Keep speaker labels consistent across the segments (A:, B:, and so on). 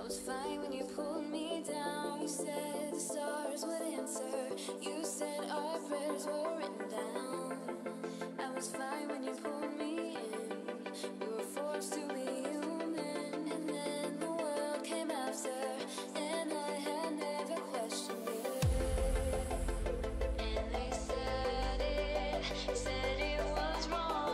A: was fine when you pulled me down. You said the stars would answer. You said our prayers were written down. I was fine when you pulled me in. We were forced to be human, and then the world came after, and I had never questioned it. And they said it was wrong.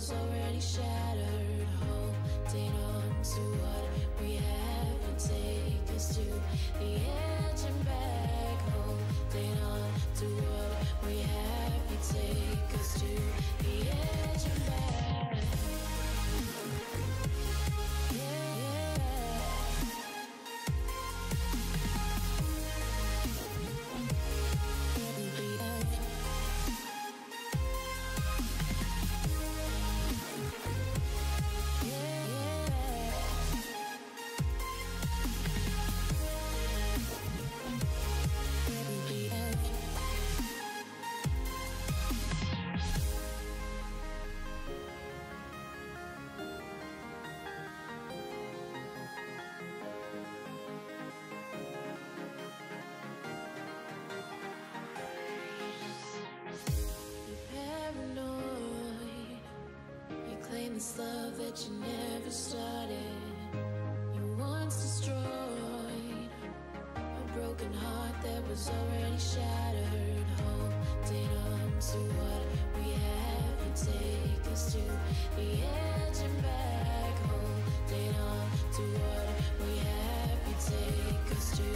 A: was already shattered. Holding on to what we have and take us to the edge and back. Holding on to what we have and take us to the edge and back. This love that you never started, you once destroyed a broken heart that was already shattered. Holding on to what we have and take us to the edge and back. Holding on to what we have and take us to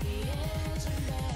A: the edge and back.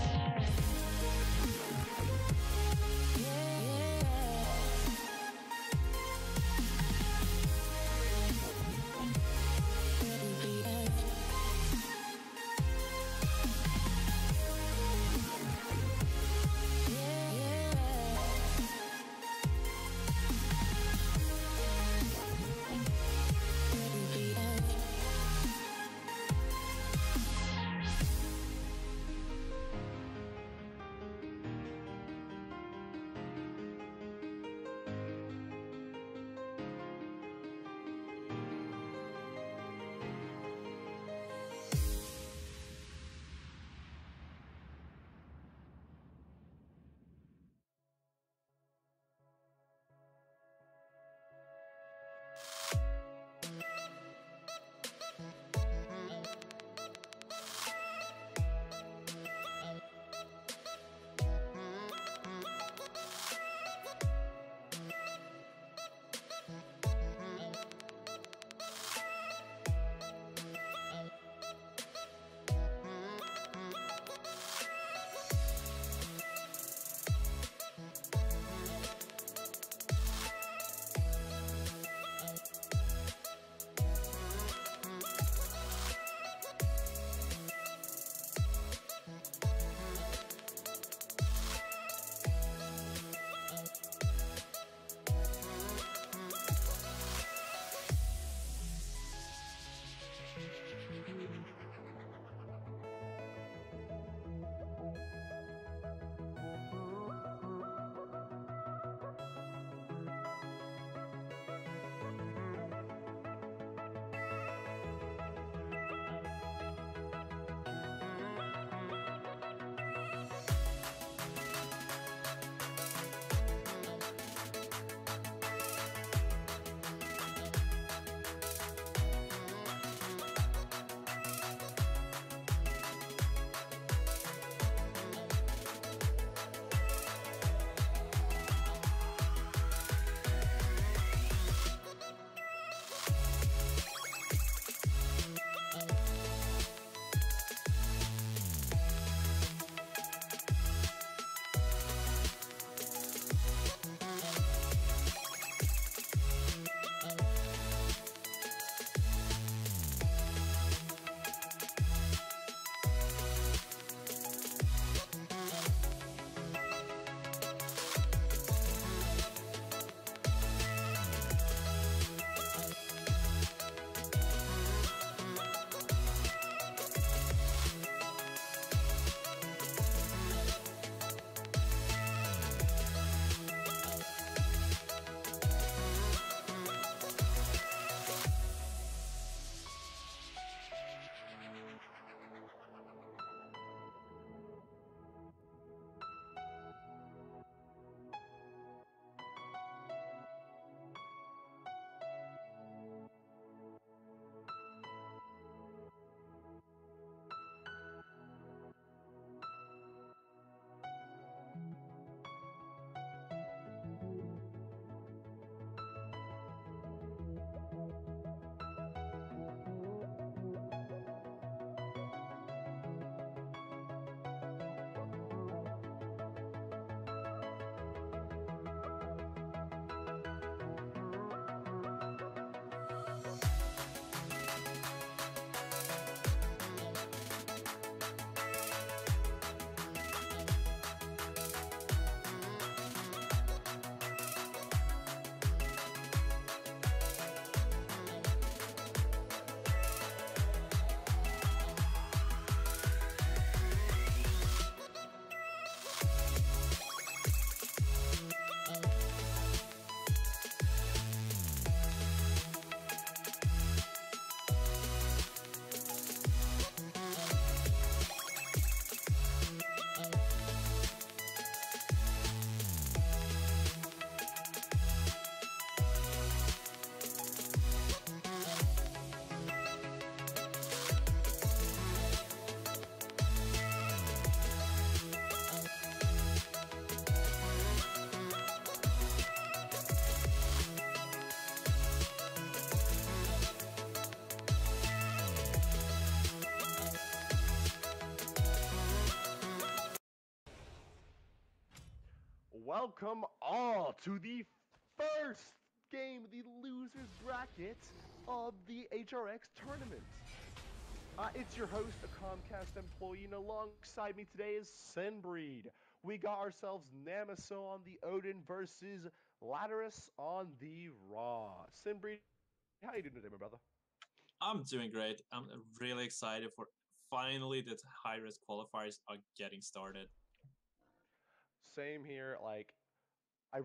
B: welcome all to the first game of the losers bracket of the HRX tournament. It's your host, a Comcast employee, and alongside me today is Sinbreed. We got ourselves Namaso on the Odin versus Latterus on the Raw. Sinbreed, how you doing today, my brother?
C: I'm doing great. I'm really excited for finally that high risk qualifiers are getting started.
B: Same here, I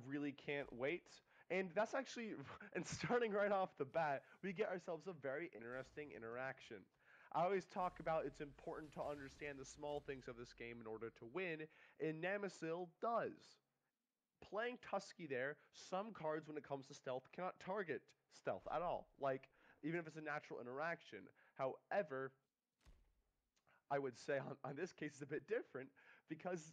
B: really can't wait. And that's actually, and starting right off the bat, we get ourselves a very interesting interaction. I always talk about it's important to understand the small things of this game in order to win, and Namasil does. Playing Tusky there, some cards when it comes to stealth cannot target stealth at all, like, even if it's a natural interaction. However, I would say on this case it's a bit different because,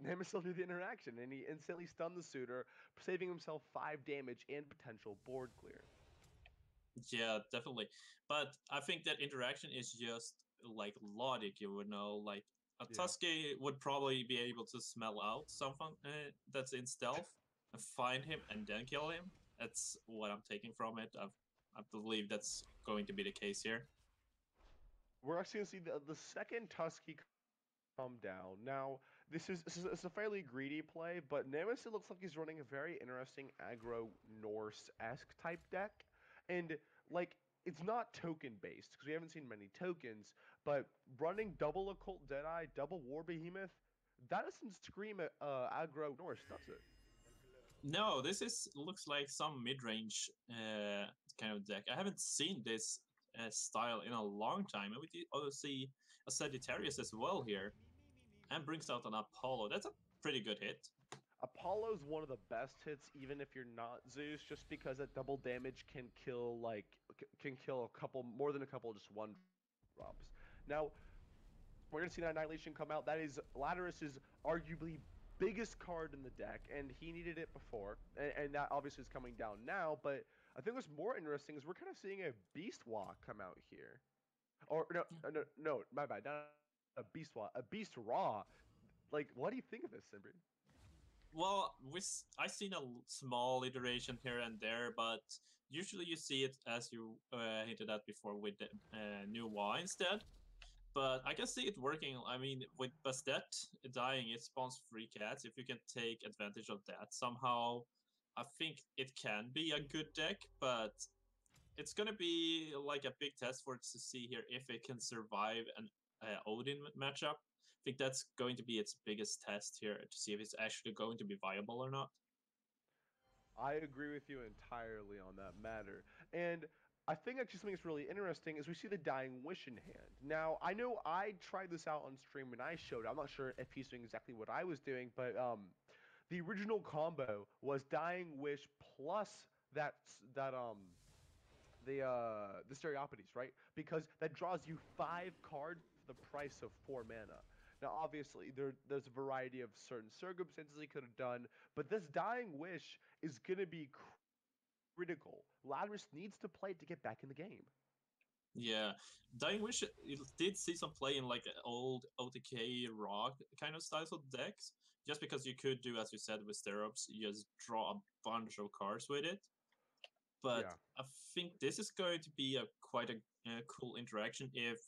B: Nemesis knew the interaction, and he instantly stunned the suitor, saving himself 5 damage and potential board clear.
C: Yeah, definitely. But I think that interaction is just like logic, you would know. Like a
B: Yeah.
C: Tusky would probably be able to smell out something that's in stealth and find him and then kill him. That's what I'm taking from it. I believe that's going to be the case here.
B: We're actually going to see the second Tusky come down. Now, this is a fairly greedy play, but Nemesis looks like he's running a very interesting aggro Norse-esque type deck. And, it's not token based, because we haven't seen many tokens, but running double Occult Deadeye, double War Behemoth, that doesn't scream at aggro Norse, does it?
C: No, this is looks like some mid-range kind of deck. I haven't seen this style in a long time. And we did also see a Sagittarius as well here, and brings out an Apollo. That's a pretty good hit.
B: Apollo's one of the best hits, even if you're not Zeus, just because that double damage can kill can kill a couple more than a couple just one drops. Now we're gonna see that Annihilation come out. That is Latterus's arguably biggest card in the deck, and he needed it before, and that obviously is coming down now. But I think what's more interesting is we're kind of seeing a Beast Walk come out here, or no, my bad, not a Beast Walk, a Beast Raw. Like, what do you think of this, Simbri?
C: Well, I seen a small iteration here and there, but usually you see it as you hinted at before with the new Wa instead. But I can see it working. I mean, with Bastet dying, it spawns free cats. If you can take advantage of that somehow, I think it can be a good deck. But it's gonna be like a big test for it to see here if it can survive an Odin matchup. I think that's going to be its biggest test here to see if it's actually going to be viable or not.
B: I agree with you entirely on that matter. And I think actually something that's really interesting is we see the Dying Wish in hand. Now, I know I tried this out on stream and I showed it. I'm not sure if he's doing exactly what I was doing, but the original combo was Dying Wish plus the Stereopodes, right? Because that draws you 5 cards for the price of 4 mana. Now, obviously, there's a variety of certain circumstances he could have done, but this Dying Wish is going to be critical. Ladris needs to play it to get back in the game.
C: Yeah, Dying Wish it did see some play in like old OTK rock kind of styles of decks, just because you could do, as you said, with Sterops, you just draw a bunch of cards with it. But
B: Yeah.
C: I think this is going to be a quite a cool interaction if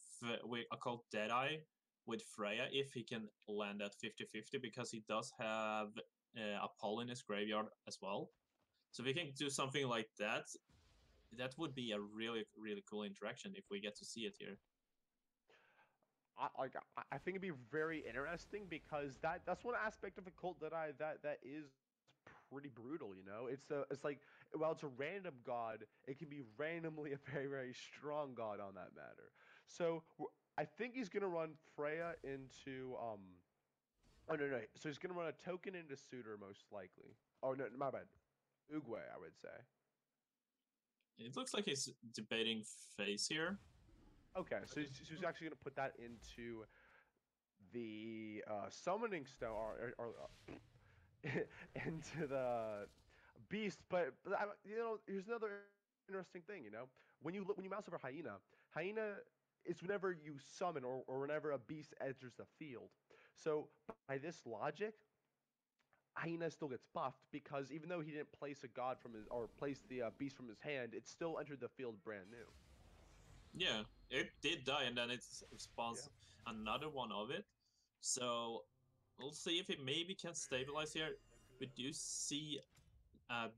C: we Occult Deadeye with Freya, if he can land at 50-50, because he does have a Paul in his graveyard as well. So if we can do something like that, that would be a really, really cool interaction if we get to see it here.
B: I think it'd be very interesting because that's one aspect of a cult that is pretty brutal. It's like, while it's a random god, it can be randomly a very strong god on that matter. So I think he's gonna run Freya into oh no, so he's gonna run a token into Suitor most likely. Oh no, my bad, Uguay I would say.
C: It looks like he's debating face here.
B: Okay, so he's actually gonna put that into the summoning stone into the beast. But here's another interesting thing. When you mouse over hyena is whenever you summon or whenever a beast enters the field. So by this logic, Hyena still gets buffed because even though he didn't place a god from his or place the beast from his hand, it still entered the field brand new.
C: Yeah, it did die, and then it
B: Yeah.
C: spawns another one of it. So we'll see if it maybe can stabilize here. We do see a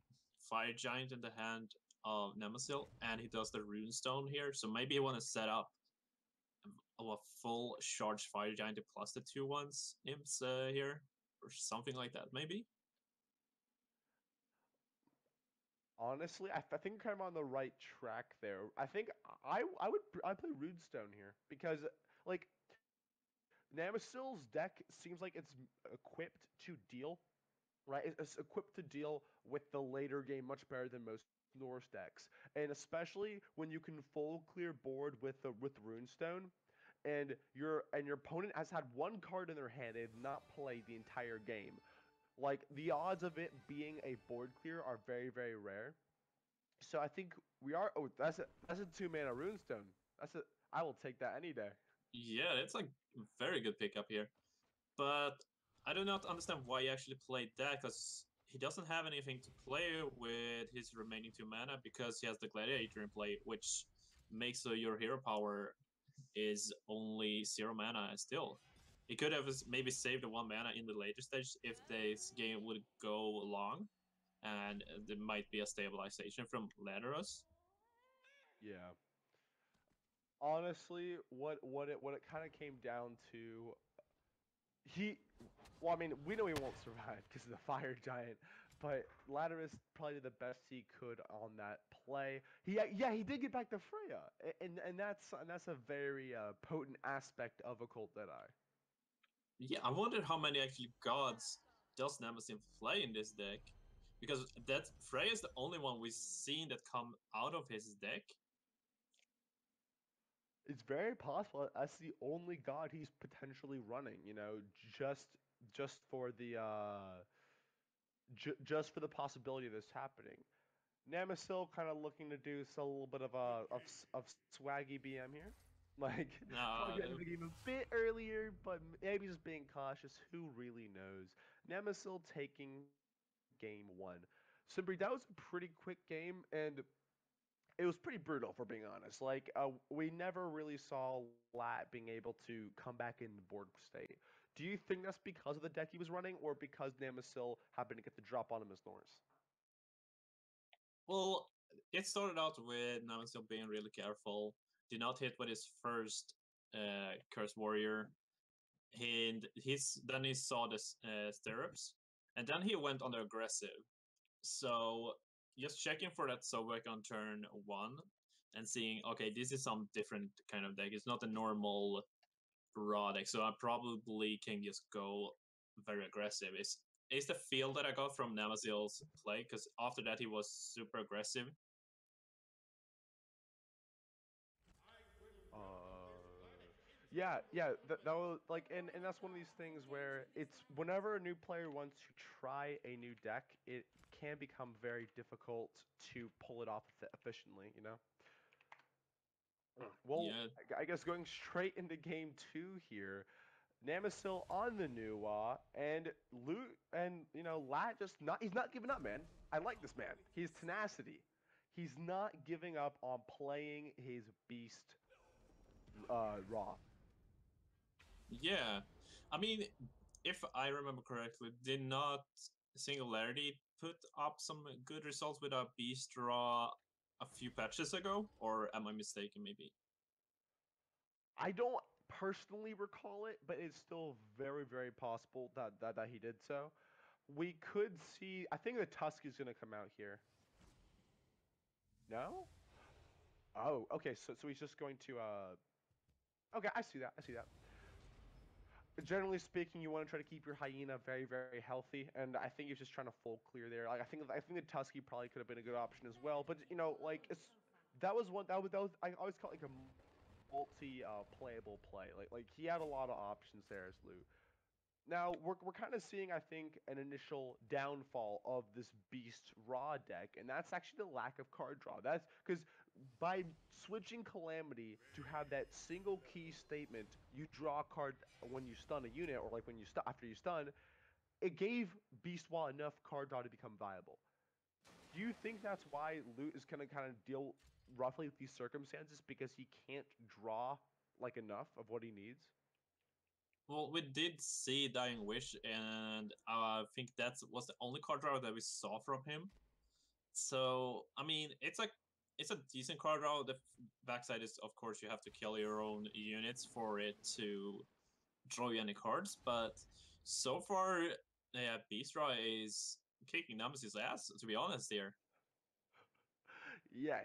C: fire giant in the hand of Nemasil, and he does the runestone here. So maybe he want to set up a full charged fire giant plus the two ones imps here, or something like that. Maybe.
B: Honestly, I think I'm on the right track there. I think I play Runestone here because like Namasil's deck seems like it's equipped to deal, right? It's equipped to deal with the later game much better than most Norse decks, and especially when you can full clear board with Runestone, and your opponent has had one card in their hand they have not played the entire game. Like the odds of it being a board clear are very rare. So I think we are. Oh, that's a 2 mana Runestone. That's a. I will take that any day.
C: Yeah, it's a very good pickup here. But I do not understand why he actually played that, because he doesn't have anything to play with his remaining 2 mana because he has the Gladiator in play, which makes your hero power is only 0 mana still. He could have maybe saved the 1 mana in the later stage if this game would go long, and there might be a stabilization from Ladros.
B: Yeah. Honestly, what it kind of came down to, he, well, I mean, we know he won't survive because of the fire giant, but Latterus probably did the best he could on that play. Yeah, he did get back to Freya, and that's a very potent aspect of Occult Deadeye.
C: Yeah, I wonder how many actually gods does Nemesis play in this deck, because that Freya is the only one we've seen that come out of his deck.
B: It's very possible that's the only god he's potentially running. Just just for the just for the possibility of this happening. Namasil kind of looking to do a little bit of swaggy BM here. Like, probably getting
C: Uh,
B: the game a bit earlier, but maybe just being cautious. Who really knows? Namasil taking game one. Simbri, that was a pretty quick game, and it was pretty brutal, if we're being honest. Like, we never really saw Lat being able to come back in the board state. Do you think that's because of the deck he was running, or because Namasil happened to get the drop on him as Norse?
C: well, it started out with Nemesis being really careful, did not hit with his first Curse Warrior, and then he saw the stirrups, and then he went on the aggressive. So just checking for that Sobek on turn one and seeing, okay, this is some different kind of deck. It's not a normal raw deck, so I probably can just go very aggressive. It's the feel that I got from Namasil's play, because after that he was super aggressive.
B: Yeah. That was like, and that's one of these things where it's whenever a new player wants to try a new deck, it can become very difficult to pull it off efficiently. Well,
C: Yeah,
B: I guess going straight into game two here, Namasil on the new and Loot and Lat just he's not giving up, man. I like this man. He's tenacity. He's not giving up on playing his beast raw.
C: yeah. I mean, if I remember correctly, did not Singularity put up some good results with a Beast Draw a few patches ago? Or am I mistaken, maybe?
B: I don't personally recall it, but it's still very possible that he did so. We could see. I think the Tusk is going to come out here. No? Oh, okay. So he's just going to. Okay, I see that. I see that. Generally speaking, you want to try to keep your hyena very healthy, and I think he's just trying to full clear there. Like I think the Tusky probably could have been a good option as well, but like that was one that was I always call it like a multi playable play. Like he had a lot of options there as loot. Now we're kind of seeing, I think, an initial downfall of this beast raw deck, and that's actually the lack of card draw. That's because by switching Calamity to have that single key statement, you draw a card when you stun a unit, or like when you after you stun, it gave Beastwa enough card draw to become viable. Do you think that's why Loot is gonna kind of deal roughly with these circumstances because he can't draw like enough of what he needs?
C: Well, we did see Dying Wish, and I think that was the only card draw that we saw from him. So I mean, it's a decent card draw. The backside is, of course, you have to kill your own units for it to draw you any cards. But so far, yeah, Beastra is kicking Nemesis' ass. To be honest, here.
B: Yeah,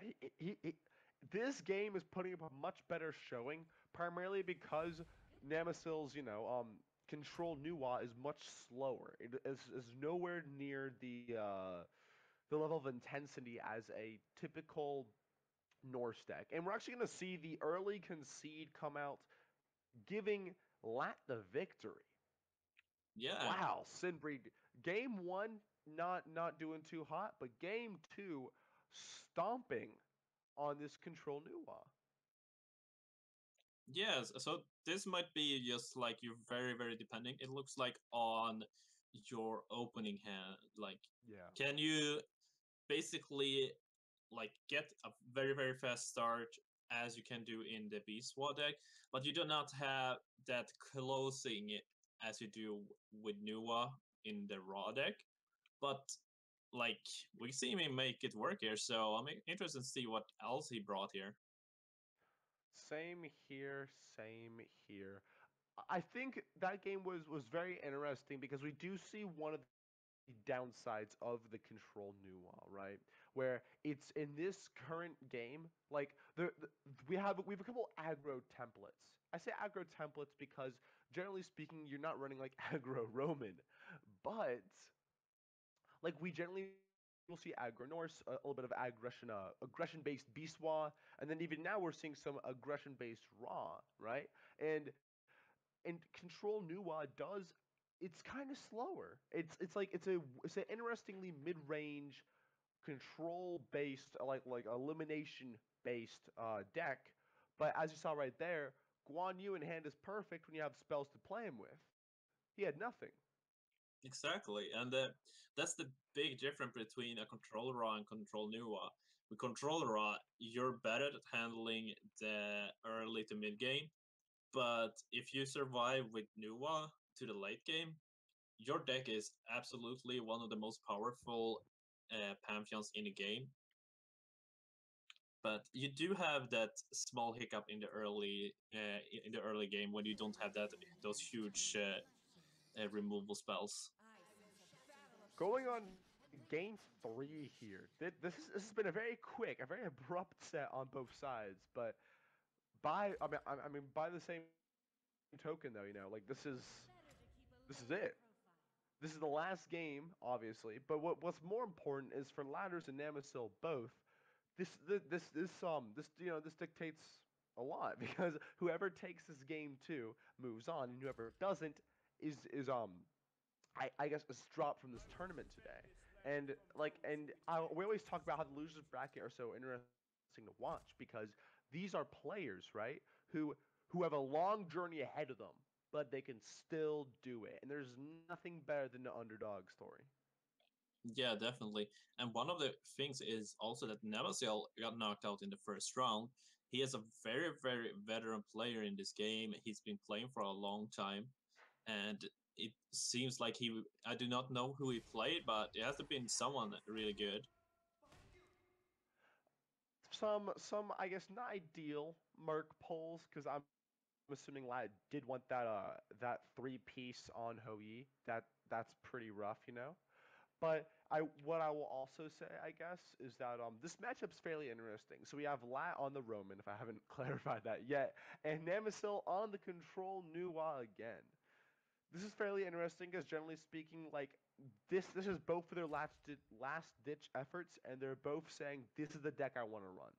B: this game is putting up a much better showing, primarily because Namasil's, control Nuwa is much slower. It is nowhere near the level of intensity as a typical Norse deck. And we're actually going to see the early concede come out, giving Lat the victory.
C: Yeah,
B: Wow, Sinbreed. Game one, not doing too hot, but game two, stomping on this control Nuwa.
C: yes. So this might be just like you're very, very depending. It looks like on your opening hand. Like,
B: Yeah.
C: can you basically like get a very, very fast start as you can do in the Beast War deck, but you do not have that closing as you do with Nuwa in the Raw deck. But like we see him make it work here, so I'm interested to see what else he brought here.
B: Same here, same here. I think that game was very interesting because we do see one of the downsides of the control Nuwa, right? Where it's in this current game, like we have a couple aggro templates. I say aggro templates because generally speaking, you're not running like aggro Roman, but like we generally will see aggro Norse, a little bit of aggression based Beastwa, and then even now we're seeing some aggression based Raw, right? And control Nuwa does, it's kind of slower. It's an interestingly mid range control based like elimination based deck. But as you saw right there, Guan Yu in hand is perfect when you have spells to play him with. He had nothing.
C: Exactly, and that's the big difference between a control Raw and control Nuwa. With control Raw, you're better at handling the early to mid game, but if you survive with Nuwa to the late game, your deck is absolutely one of the most powerful pantheons in the game. But you do have that small hiccup in the early game when you don't have those huge removal spells.
B: Going on game three here. This has been a very quick, a very abrupt set on both sides. But I mean by the same token though, like this is it. This is the last game, obviously. But what's more important is for Ladders and Namasil both. This dictates a lot because whoever takes this game two moves on, and whoever doesn't is I guess is dropped from this tournament today. We always talk about how the losers bracket are so interesting to watch because these are players, right? Who have a long journey ahead of them, but they can still do it. And there's nothing better than the underdog story.
C: Yeah, definitely. And one of the things is also that Nevasiel got knocked out in the first round. He is a very, very veteran player in this game. He's been playing for a long time, and it seems like I do not know who he played, but it has to been someone really good.
B: Some I guess not ideal Merc polls because I'm assuming Lat did want that three piece on Hoi. That's pretty rough. But what I will also say, I guess, is that this matchup's fairly interesting. So we have Lat on the Roman, if I haven't clarified that yet, and Namasil on the control Nuwa again. This is fairly interesting because generally speaking, like this is both for their last ditch efforts, and they're both saying this is the deck I want to run.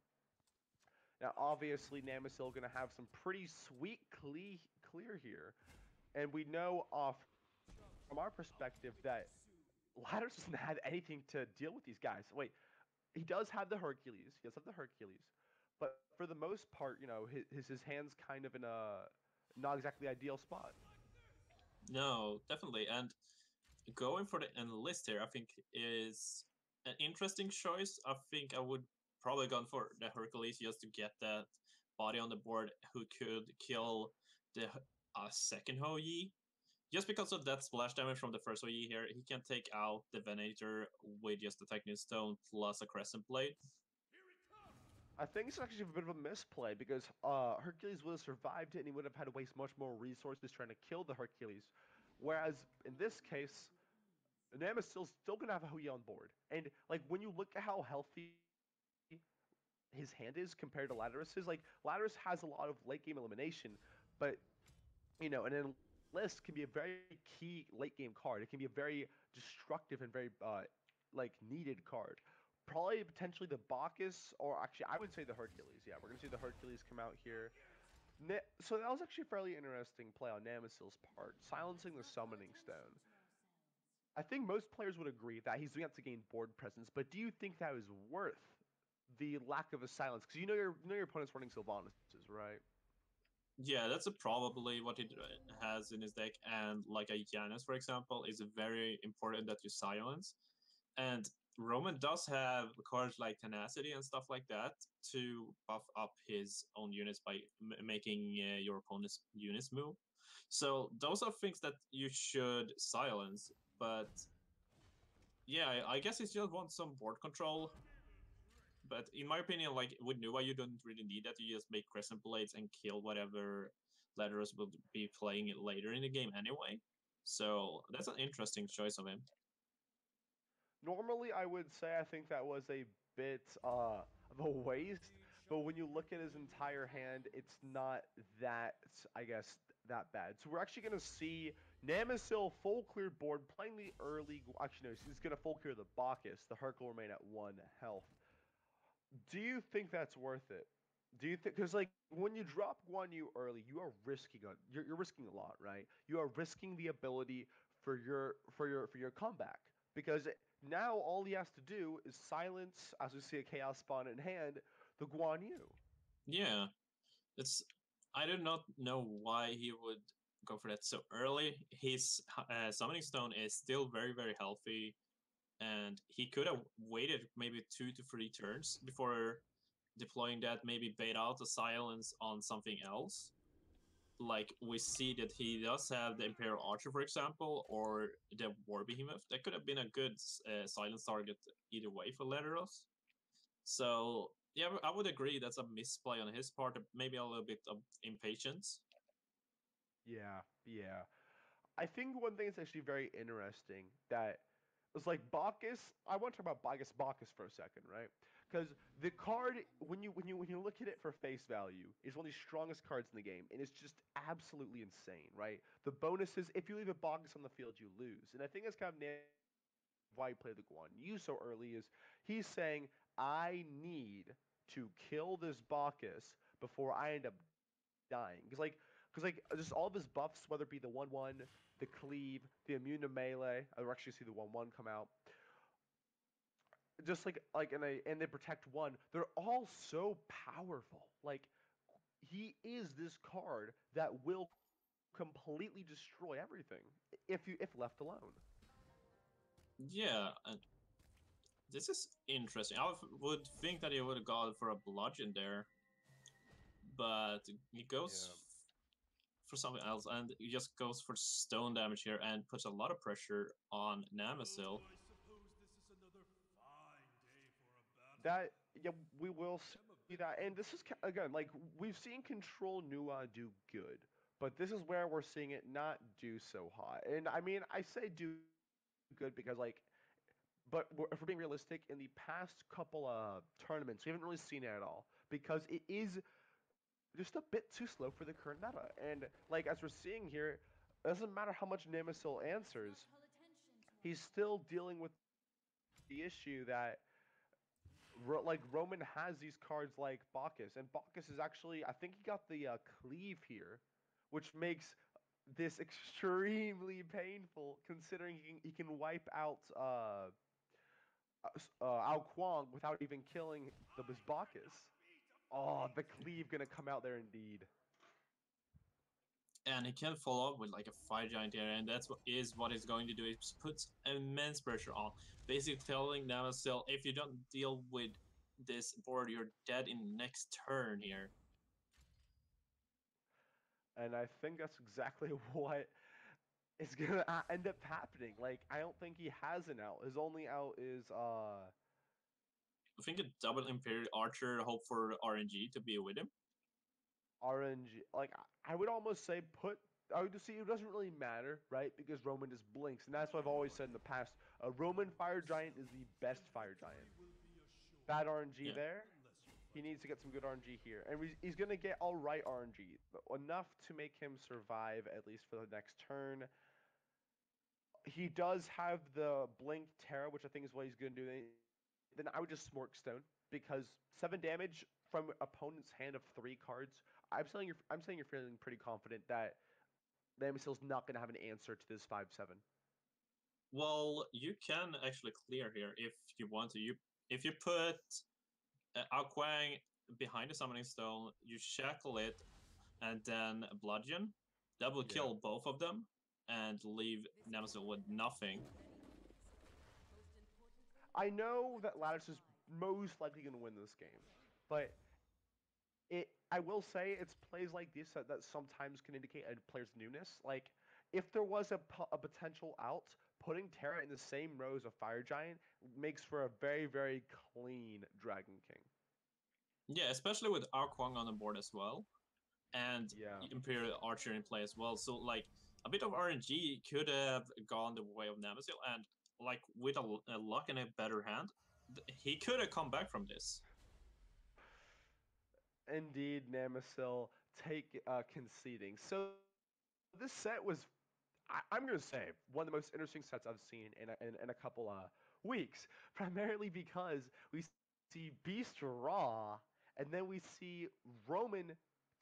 B: Now, obviously, Namasil going to have some pretty sweet clear here, and we know from our perspective that Ladders doesn't have anything to deal with these guys. Wait, he does have the Hercules. He does have the Hercules. but for the most part, his hands kind of in a not exactly ideal spot.
C: No, definitely. And going for the enlist here, I think is an interesting choice. I think I would probably gone for the Hercules just to get that body on the board who could kill the second Hou-Yi. Just because of that splash damage from the first Hou-Yi here, he can take out the Venator with just the Technic Stone plus a Crescent Blade.
B: I think it's actually a bit of a misplay because Hercules would have survived it and he would have had to waste much more resources trying to kill the Hercules. Whereas in this case, Namastil's still gonna have a Hou-Yi on board. And like when you look at how healthy his hand is compared to Latyrus's, like Latyrus has a lot of late game elimination, but an enlist can be a very key late game card. It can be a very destructive and very like needed card. Probably potentially the Bacchus, or actually I would say the Hercules. Yeah, we're gonna see the Hercules come out here. So that was actually a fairly interesting play on Namasil's part, silencing the Summoning Stone. I think most players would agree that he's doing that to gain board presence, but do you think that was worth the lack of a silence? Because you know your opponent's running Sylvanas, right?
C: Yeah, that's probably what he has in his deck. And like a Janus, for example, is very important that you silence. And Roman does have cards like Tenacity and stuff like that to buff up his own units by making your opponent's units move. So those are things that you should silence. But yeah, I guess he still wants some board control. But in my opinion, like with Nuva, you don't really need that. You just make Crescent Blades and kill whatever Latyrus will be playing it later in the game anyway. So that's an interesting choice of him.
B: Normally, I would say I think that was a bit of a waste, but when you look at his entire hand, it's not that, I guess, that bad. So we're actually going to see Namasil full clear board, playing the early. Actually, no, he's going to full clear the Bacchus. The Herc will remain at 1 health. Do you think that's worth it? Do you think because like when you drop Guan Yu early, you are risking you're risking a lot, right? You are risking the ability for your comeback because now all he has to do is silence, as we see a chaos spawn in hand, the Guan Yu.
C: Yeah, it's. I do not know why he would go for that so early. His Summoning Stone is still very, very healthy, and he could have waited maybe 2 to 3 turns before deploying that, maybe bait out the silence on something else. Like we see that he does have the Imperial Archer, for example, or the War Behemoth. That could have been a good silence target either way for Leteros. So yeah, I would agree that's a misplay on his part, maybe a little bit of impatience.
B: Yeah, yeah. I think one thing that's actually very interesting that was like Bacchus. I want to talk about Bacchus for a second, right? Because the card, when you look at it for face value, is one of the strongest cards in the game, and it's just absolutely insane, right? The bonuses, if you leave a Bacchus on the field, you lose, and I think that's kind of why he played the Guan Yu so early. Is he's saying I need to kill this Bacchus before I end up dying, because just all of his buffs, whether it be the 1/1, the cleave, the immune to melee. I'll actually see the 1/1 come out. Just like and they protect one. They're all so powerful. Like he is this card that will completely destroy everything if left alone.
C: Yeah, and this is interesting. I would think that he would have gone for a bludgeon there, but he goes
B: Yeah.
C: for something else, and he just goes for stone damage here and puts a lot of pressure on Namasil.
B: That yeah, we will see that, and this is again like we've seen Control Nua do good, but this is where we're seeing it not do so hot. And I mean, I say do good because but if we're being realistic, in the past couple of tournaments, we haven't really seen it at all because it is just a bit too slow for the current meta. And like as we're seeing here, it doesn't matter how much Namasil answers, he's still dealing with the issue that like Roman has these cards like Bacchus, and Bacchus is actually I think he got the cleave here, which makes this extremely painful considering he can wipe out Ao Kuang without even killing his Bacchus. Oh, the cleave gonna come out there indeed.
C: And he can follow up with like a fire giant here, and that's what he's going to do. It puts immense pressure on, basically telling Namasil, if you don't deal with this board, you're dead in the next turn here.
B: And I think that's exactly what is gonna end up happening. Like, I don't think he has an out. His only out is
C: I think a double Imperial Archer, hope for RNG to be with him.
B: RNG. Like, I would almost say put. I would just see it doesn't really matter, right? Because Roman just blinks, and that's what I've always said in the past. A Roman Fire Giant is the best Fire Giant. Bad RNG
C: Yeah.
B: there. He needs to get some good RNG here, and he's gonna get all right RNG, but enough to make him survive at least for the next turn. He does have the Blink Terra, which I think is what he's gonna do. Then I would just Smork Stone because 7 damage from opponent's hand of 3 cards. I'm saying you're feeling pretty confident that Lamisil's not gonna have an answer to this 5/7.
C: Well, you can actually clear here if you want to. If you put Ao Kuang behind the Summoning Stone, you shackle it, and then Bludgeon, that will
B: Yeah.
C: kill both of them and leave Namasil with nothing.
B: I know that Lattice is most likely gonna win this game, but I will say it's plays like this that sometimes can indicate a player's newness. Like, if there was a potential out, putting Terra in the same row as a Fire Giant makes for a very, very clean Dragon King.
C: Yeah, especially with Ao Kuang on the board as well, and
B: Yeah.
C: Imperial Archer in play as well. So like a bit of RNG could have gone the way of Namasil, and like with a luck and a better hand, he could have come back from this.
B: Indeed, Namasil take conceding. So this set was, I'm going to say, one of the most interesting sets I've seen in a couple weeks, primarily because we see Beast Raw, and then we see Roman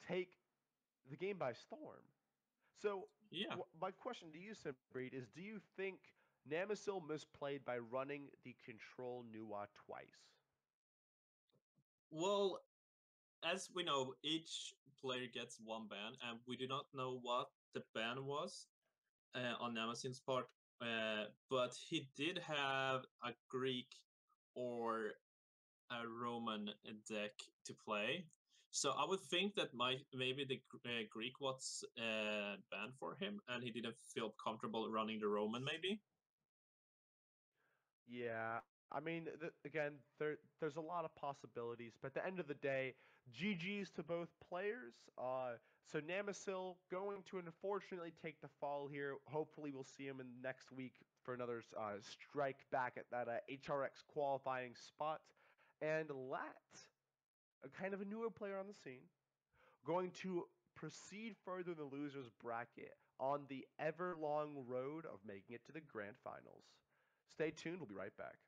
B: take the game by storm. So
C: Yeah.
B: my question to you, Simbreed, is do you think Namasil misplayed by running the Control Nuwa twice?
C: Well, as we know, each player gets one ban, and we do not know what the ban was on Namasil's part, but he did have a Greek or a Roman deck to play. So I would think that maybe the Greek was banned for him, and he didn't feel comfortable running the Roman. Maybe.
B: Yeah, I mean, again, there's a lot of possibilities, but at the end of the day, GG's to both players. So Namasil going to unfortunately take the fall here. Hopefully, we'll see him in next week for another strike back at that HRX qualifying spot. And Lat, a kind of a newer player on the scene, going to proceed further in the losers bracket on the ever long road of making it to the grand finals. Stay tuned, we'll be right back.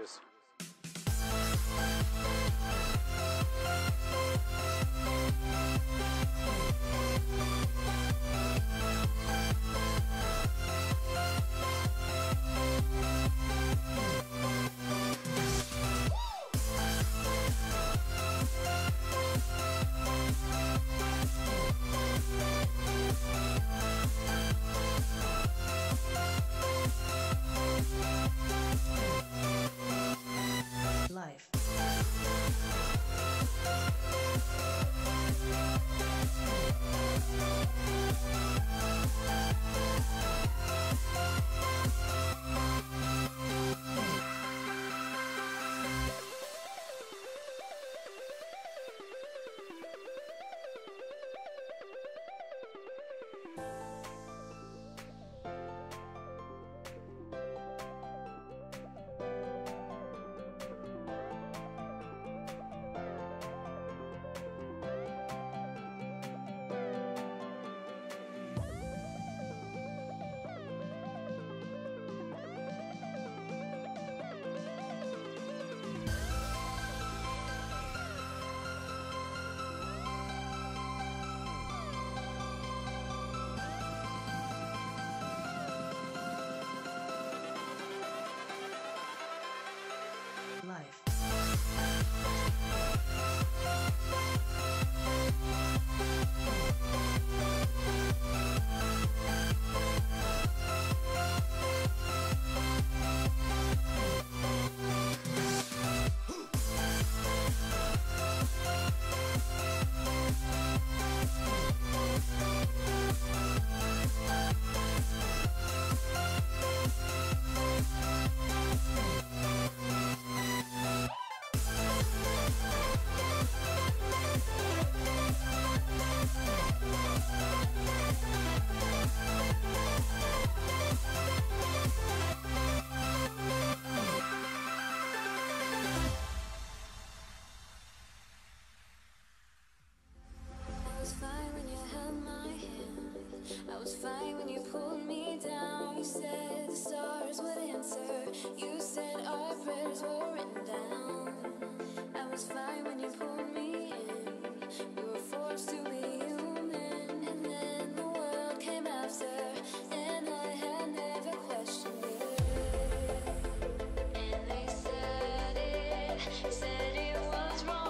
D: this.
E: Life. Life.
A: I was fine when you held my hand. I was fine when you pulled me down. You said the stars would answer. You said our prayers were written down. I was fine when you pulled me in. We were forced to be human, and then the world came after, and I had never questioned it. And they said it was wrong.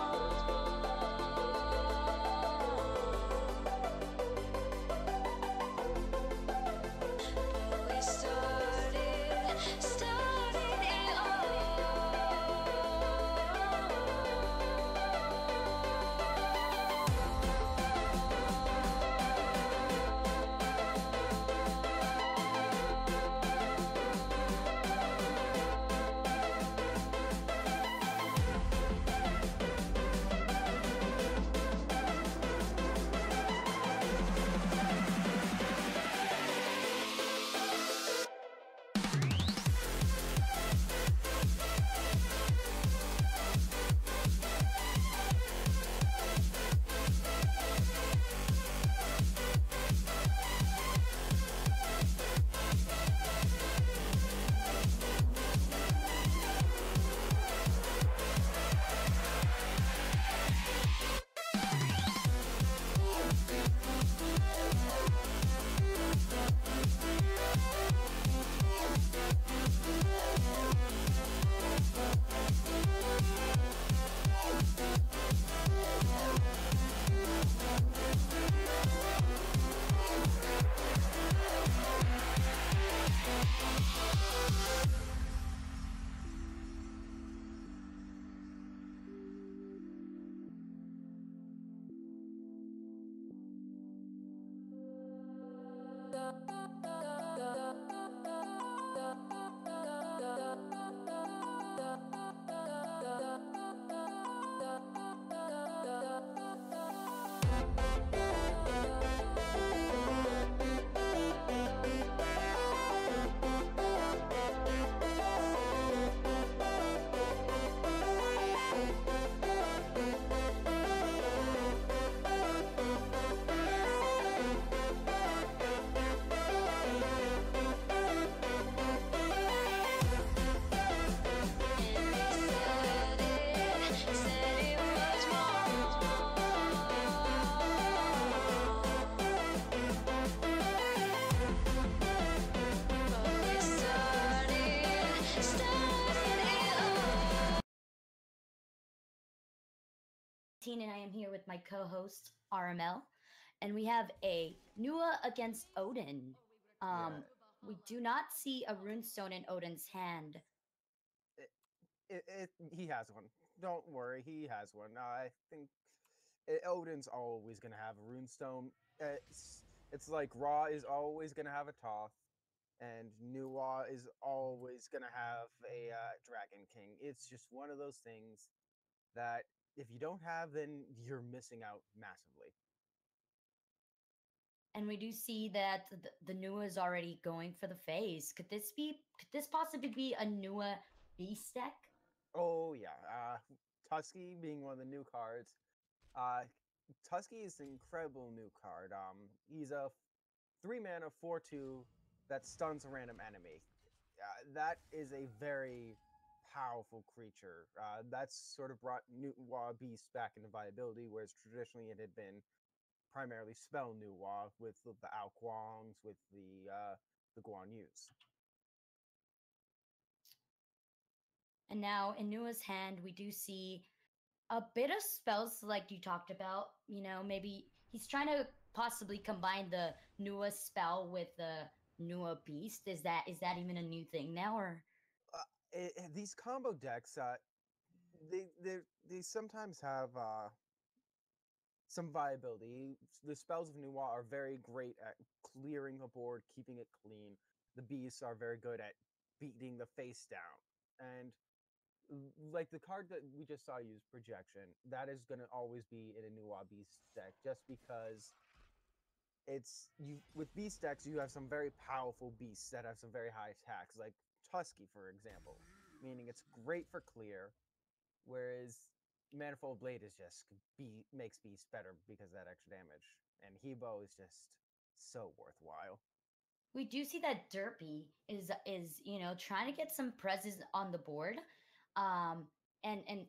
A: We started it all.
D: 15, and I am here with my co-host RML, and we have a Nua against Odin.
E: Yeah,
D: We do not see a runestone in Odin's hand.
E: he has one. Don't worry, he has one. I think Odin's always gonna have a runestone. It's like Ra is always gonna have a Toth, and Nuwa is always gonna have a Dragon King. It's just one of those things that if you don't have, then you're missing out massively.
D: And we do see that the Nua is already going for the phase. Could this possibly be a Nua beast deck?
E: Oh yeah, Tusky being one of the new cards. Uh, Tusky is an incredible new card. He's a 3 mana 4/2 that stuns a random enemy. That is a very powerful creature. That's sort of brought Nuwa Beast back into viability, whereas traditionally it had been primarily spell Nuwa with the Ao Kuangs, with the Guan Yus.
D: And now in Nua's hand, we do see a bit of spells like you talked about. You know, maybe he's trying to possibly combine the Nua spell with the Nua beast. Is that even a new thing now, or
E: These combo decks, they sometimes have some viability. The spells of Nuwa are very great at clearing a board, keeping it clean. The beasts are very good at beating the face down. And like the card that we just saw use projection, that is going to always be in a Nuwa beast deck, just because it's you with beast decks. You have some very powerful beasts that have some very high attacks, like Tusky, for example, meaning it's great for clear, whereas Manifold Blade is just makes beast better because of that extra damage, and Hebo is just so worthwhile.
D: we do see that Derpy is trying to get some presence on the board, um, and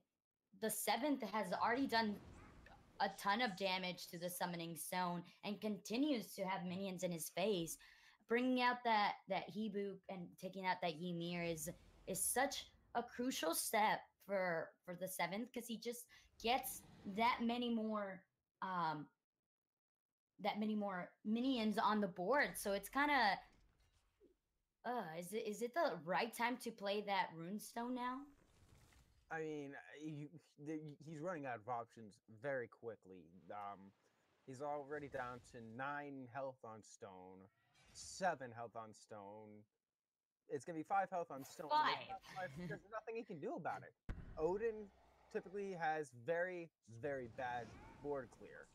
D: the seventh has already done a ton of damage to the summoning stone and continues to have minions in his face. Bringing out that Hebuk and taking out that Ymir is such a crucial step for the seventh, because he just gets um that many more minions on the board. So it's kind of is it the right time to play that runestone now?
E: I mean, he's running out of options very quickly. He's already down to 9 health on stone, 7 health on stone. It's gonna be 5 health on stone. There's nothing he can do about it. Odin typically has very, very bad board clear,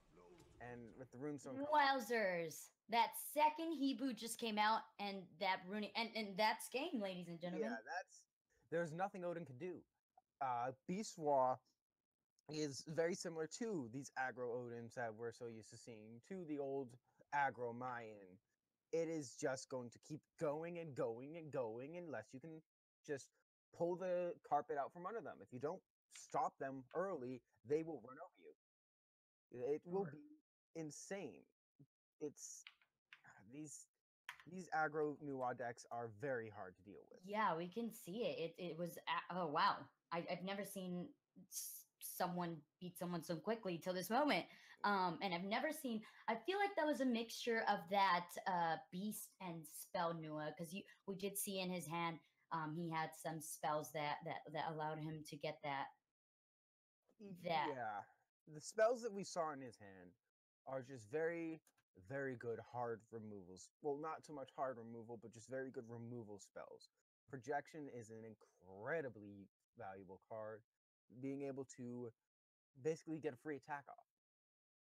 E: and with the runestone,
D: Wowzers! That second Hebrew just came out, and that ruining and that's game, ladies and gentlemen.
E: yeah, there's nothing Odin can do. Beastwa is very similar to these aggro Odins that we're so used to seeing, to the old aggro Mayan. It is just going to keep going and going and going unless you can just pull the carpet out from under them. If you don't stop them early, they will run over you. It will be insane. It's these aggro Nuwa decks are very hard to deal with.
D: Yeah, we can see it. It was oh wow! I've never seen someone beat someone so quickly till this moment. And I've never seen. I feel like that was a mixture of that beast and spell Nua, because we did see in his hand he had some spells that allowed him to get that.
E: Yeah, the spells that we saw in his hand are just very, very good hard removals. Well, not so much hard removal, but just very good removal spells. Projection is an incredibly valuable card. Being able to basically get a free attack off.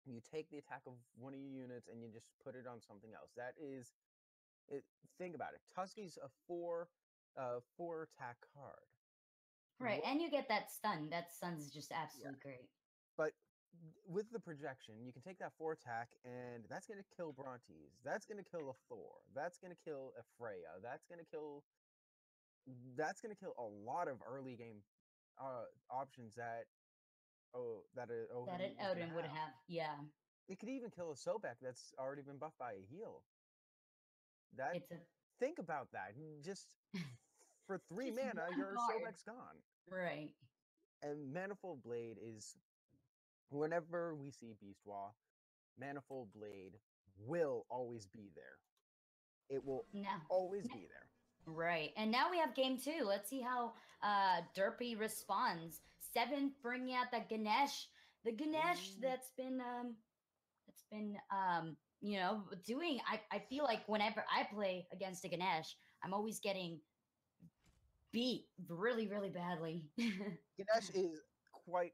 E: You take the attack of one of your units and you just put it on something else. That is, think about it. Tusky's a four attack card.
D: Right,
E: What-
D: and you get that stun. That stun's just absolutely great.
E: But with the projection, you can take that 4 attack, and that's going to kill Brontes. That's going to kill a Thor. That's going to kill a Freya. That's going to kill a lot of early game options that
D: That
E: Odin
D: an
E: is gonna
D: Odin would have. Yeah,
E: It could even kill a Sobek that's already been buffed by a heal. That
D: it's a
E: Think about that. Just for 3
D: Just
E: mana,
D: one
E: your
D: card.
E: Sobek's gone.
D: right.
E: And Manifold Blade is whenever we see Beastwa, Manifold Blade will always be there. It will
D: Now,
E: always be there.
D: right. And now we have game two. Let's see how Derpy responds. Seventh bringing out the Ganesh. The Ganesh
E: Ooh.
D: that's been you know, doing I feel like whenever I play against a Ganesh, I'm always getting beat really, really badly.
E: Ganesh is quite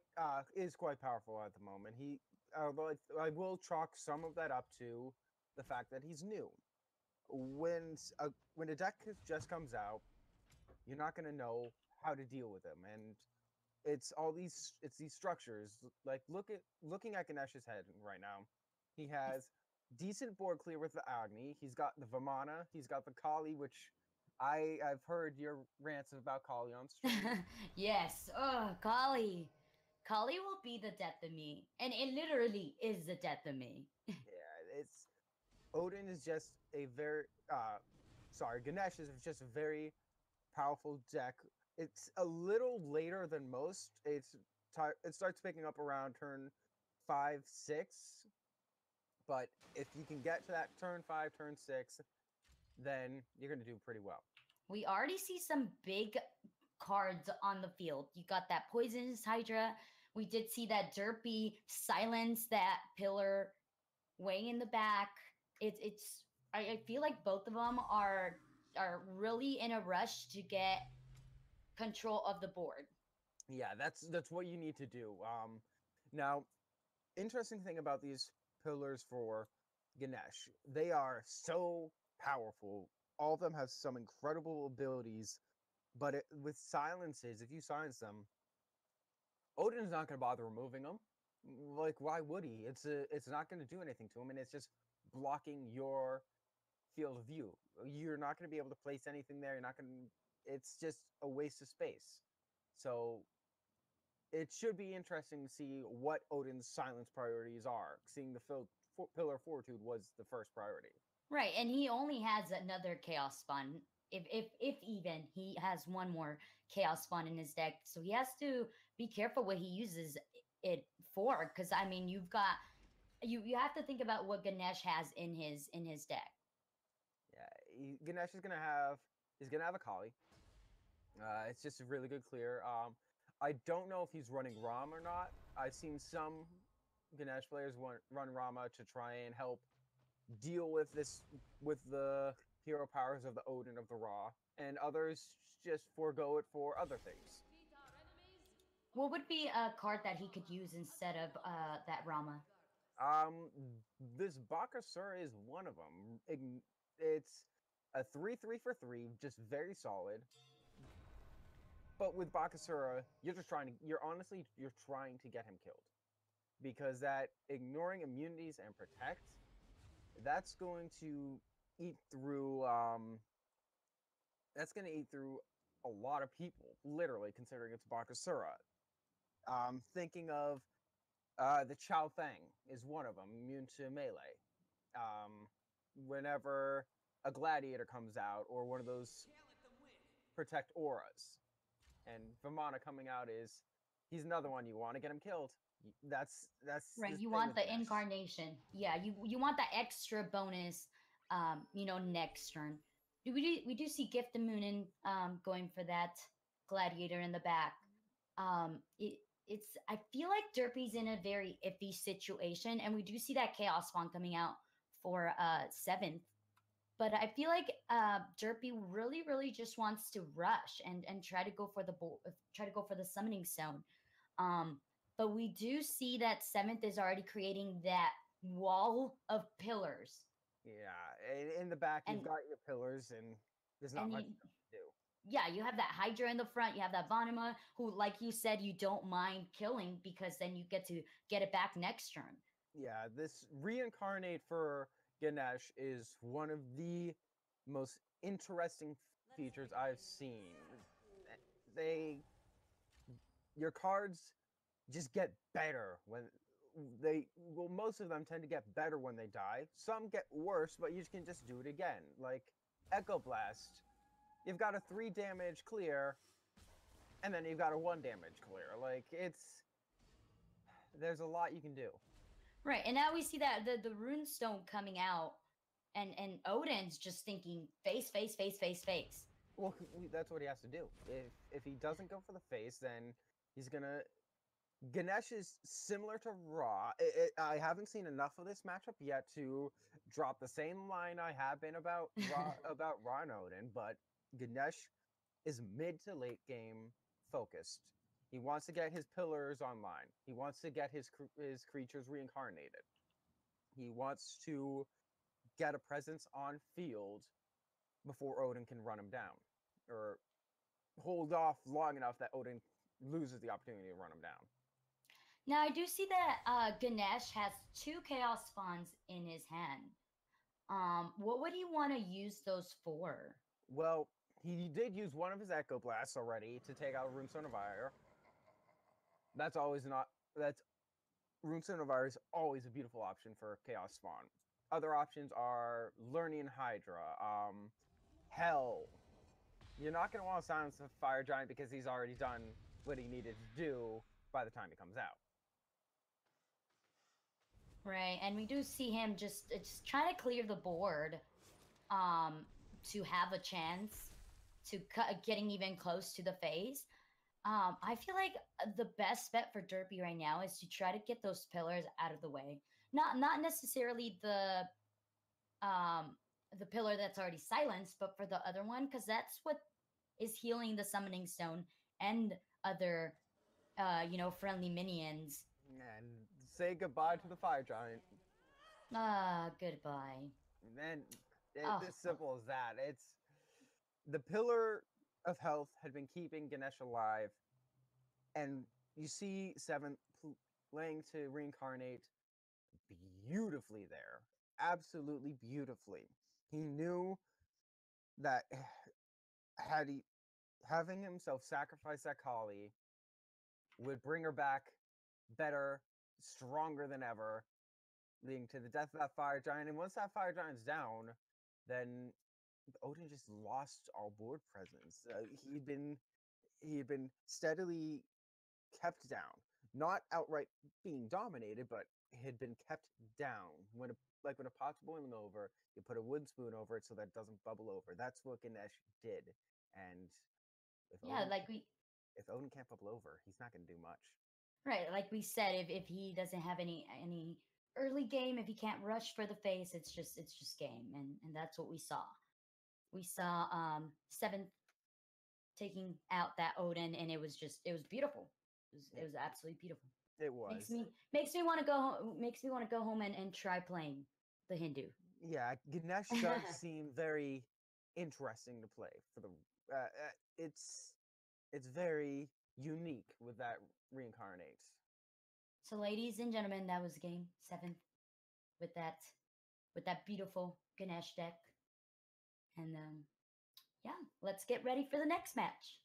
E: powerful at the moment. Although I will chalk some of that up to the fact that he's new. When a deck just comes out, you're not gonna know how to deal with him, and it's these structures. Like looking at Ganesh's head right now, he has decent board clear with the Agni. He's got the Vamana. He's got the Kali, which I've heard your rants about Kali on stream.
D: Yes. Oh, Kali. Kali will be the death of me. And it literally is the death of me.
E: Yeah, it's Odin is just a very Ganesh is just a very powerful deck. It's a little later than most. It starts picking up around turn 5, 6. But if you can get to that turn 5, turn 6, then you're gonna do pretty well.
D: We already see some big cards on the field. You got that Poisonous Hydra. We did see that Derpy silence that pillar way in the back. I feel like both of them are really in a rush to get control of the board.
E: Yeah, that's what you need to do. Now, interesting thing about these pillars for Ganesh, they are so powerful. All of them have some incredible abilities, but with silences, if you silence them, Odin's not going to bother removing them. Like, why would he? It's not going to do anything to him, and it's just blocking your field of view. You're not going to be able to place anything there. You're not going to. It's just a waste of space. So it should be interesting to see what Odin's silence priorities are. Seeing the Pillar of Fortitude was the first priority.
D: Right, and he only has another Chaos Spawn. If even he has one more Chaos Spawn in his deck, so he has to be careful what he uses it for. Because I mean, you have to think about what Ganesh has in his deck.
E: Yeah, Ganesh is gonna have a Kali. It's just a really good clear. I don't know if he's running Ram or not. I've seen some Ganesh players run Rama to try and help deal with the hero powers of the Odin of the Ra, and others just forego it for other things.
D: What would be a card that he could use instead of that Rama?
E: This Bakasura is one of them. It's a 3/3 for 3, just very solid. But with Bakasura, you're trying to get him killed, because that ignoring immunities and protect, that's going to eat through a lot of people, literally, considering it's Bakasura. Thinking of the Chao Feng is one of them, immune to melee. Whenever a gladiator comes out, or one of those protect auras, and Vamana coming out he's another one. You want to get him killed. That's
D: right. You want the incarnation. Yeah, you want that extra bonus. Next turn. We do see Gift of Moonin going for that gladiator in the back. It's I feel like Derpy's in a very iffy situation, and we do see that Chaos Spawn coming out for 7th. But I feel like Derpy really, really just wants to rush and try to go for the summoning stone. But we do see that 7th is already creating that wall of pillars.
E: Yeah, in the back you've got your pillars, and there's not much to do.
D: Yeah, you have that Hydra in the front. You have that Vanima, who, like you said, you don't mind killing because then you get to get it back next turn.
E: Yeah, this reincarnate for Ganesh is one of the most interesting features I've seen. Your cards just get better when most of them tend to get better when they die. Some get worse, but you can just do it again. Like Echo Blast, you've got a 3 damage clear, and then you've got a 1 damage clear. Like there's a lot you can do.
D: Right, and now we see that the runestone coming out, and Odin's just thinking face, face, face, face, face.
E: Well, that's what he has to do. If he doesn't go for the face, then he's gonna. Ganesh is similar to Ra. I haven't seen enough of this matchup yet to drop the same line I have been about Ra and Odin, but Ganesh is mid to late game focused. He wants to get his pillars online. He wants to get his creatures reincarnated. He wants to get a presence on field before Odin can run him down, or hold off long enough that Odin loses the opportunity to run him down.
D: Now I do see that Ganesh has 2 chaos spawns in his hand. What would he want to use those for?
E: Well, he did use one of his Echo Blasts already to take out Runestone of Ire. That's Runestone of Ire is always a beautiful option for chaos spawn. Other options are Lernian Hydra, Hell. You're not going to want to silence the Fire Giant because he's already done what he needed to do by the time he comes out.
D: Right, and we do see him just trying to clear the board to have a chance to getting even close to the phase. I feel like the best bet for Derpy right now is to try to get those pillars out of the way. Not necessarily the pillar that's already silenced, but for the other one, because that's what is healing the Summoning Stone and other friendly minions.
E: And say goodbye to the Fire Giant.
D: Goodbye.
E: And then it's as simple as that. It's the Pillar of Health had been keeping Ganesh alive, and you see Seventh playing to reincarnate beautifully there. Absolutely beautifully. He knew that having himself sacrifice that Kali would bring her back better, stronger than ever, leading to the death of that Fire Giant. And once that Fire Giant's down, then Odin just lost all board presence. He had been steadily kept down, not outright being dominated, but had been kept down. When a pot's boiling over, you put a wood spoon over it so that it doesn't bubble over. That's what Ganesh did. And if Odin can't bubble over, he's not going to do much.
D: Right, like we said, if he doesn't have any early game, if he can't rush for the face, it's just game, and that's what we saw. We saw Seventh taking out that Odin, and it was beautiful. It was absolutely beautiful.
E: It was.
D: Makes me want to go home and try playing the Hindu.
E: Yeah, Ganesh does seem very interesting to play for the. It's very unique with that reincarnate.
D: So, ladies and gentlemen, that was game 7 with that beautiful Ganesh deck, and yeah, let's get ready for the next match.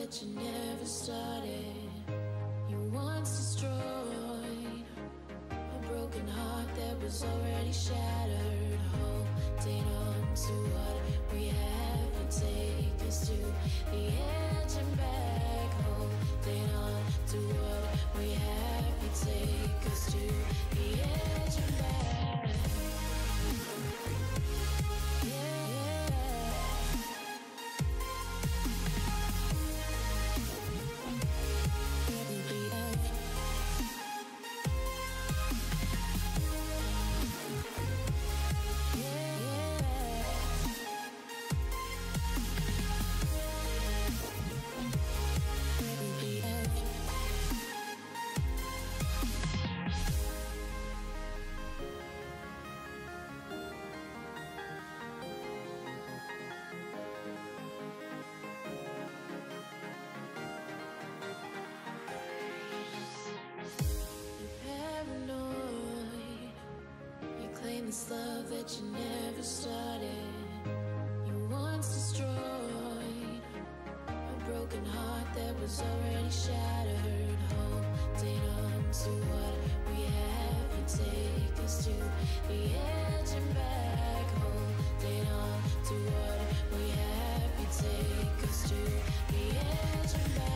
A: that you never started. You once destroyed a broken heart that was already shattered. Holding on to what we have, you take us to the edge and back. Holding on to what we have, you take us to the edge and back. This love that you never started. You once destroyed a broken heart that was already shattered. Holding on to what we have, you take us to the edge and back. Holding on to what we have, you take us to the edge and back.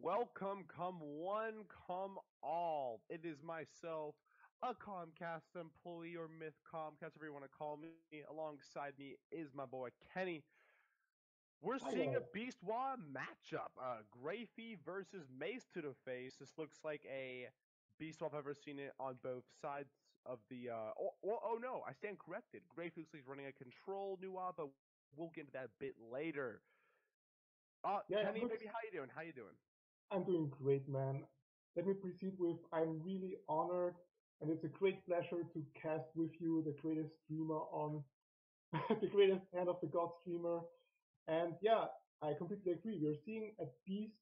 B: Welcome, come one, come all. It is myself, a Comcast employee or Myth Comcast, whatever you want to call me. Alongside me is my boy Kenny. We're seeing a
F: Hiya.
B: Beast War matchup. Grayfee versus Mace to the face. This looks like a Beast War I've ever seen it on both sides of the. Oh no, I stand corrected. Grayfee looks like he's running a control Nuwa, but we'll get into that a bit later.
F: Yeah, it
B: Kenny,
F: looks
B: baby, how you doing? How you doing?
F: I'm doing great, man. Let me proceed with I'm really honored and it's a great pleasure to cast with you the greatest streamer on the greatest hand of the god streamer. And yeah, I completely agree. We're seeing a beast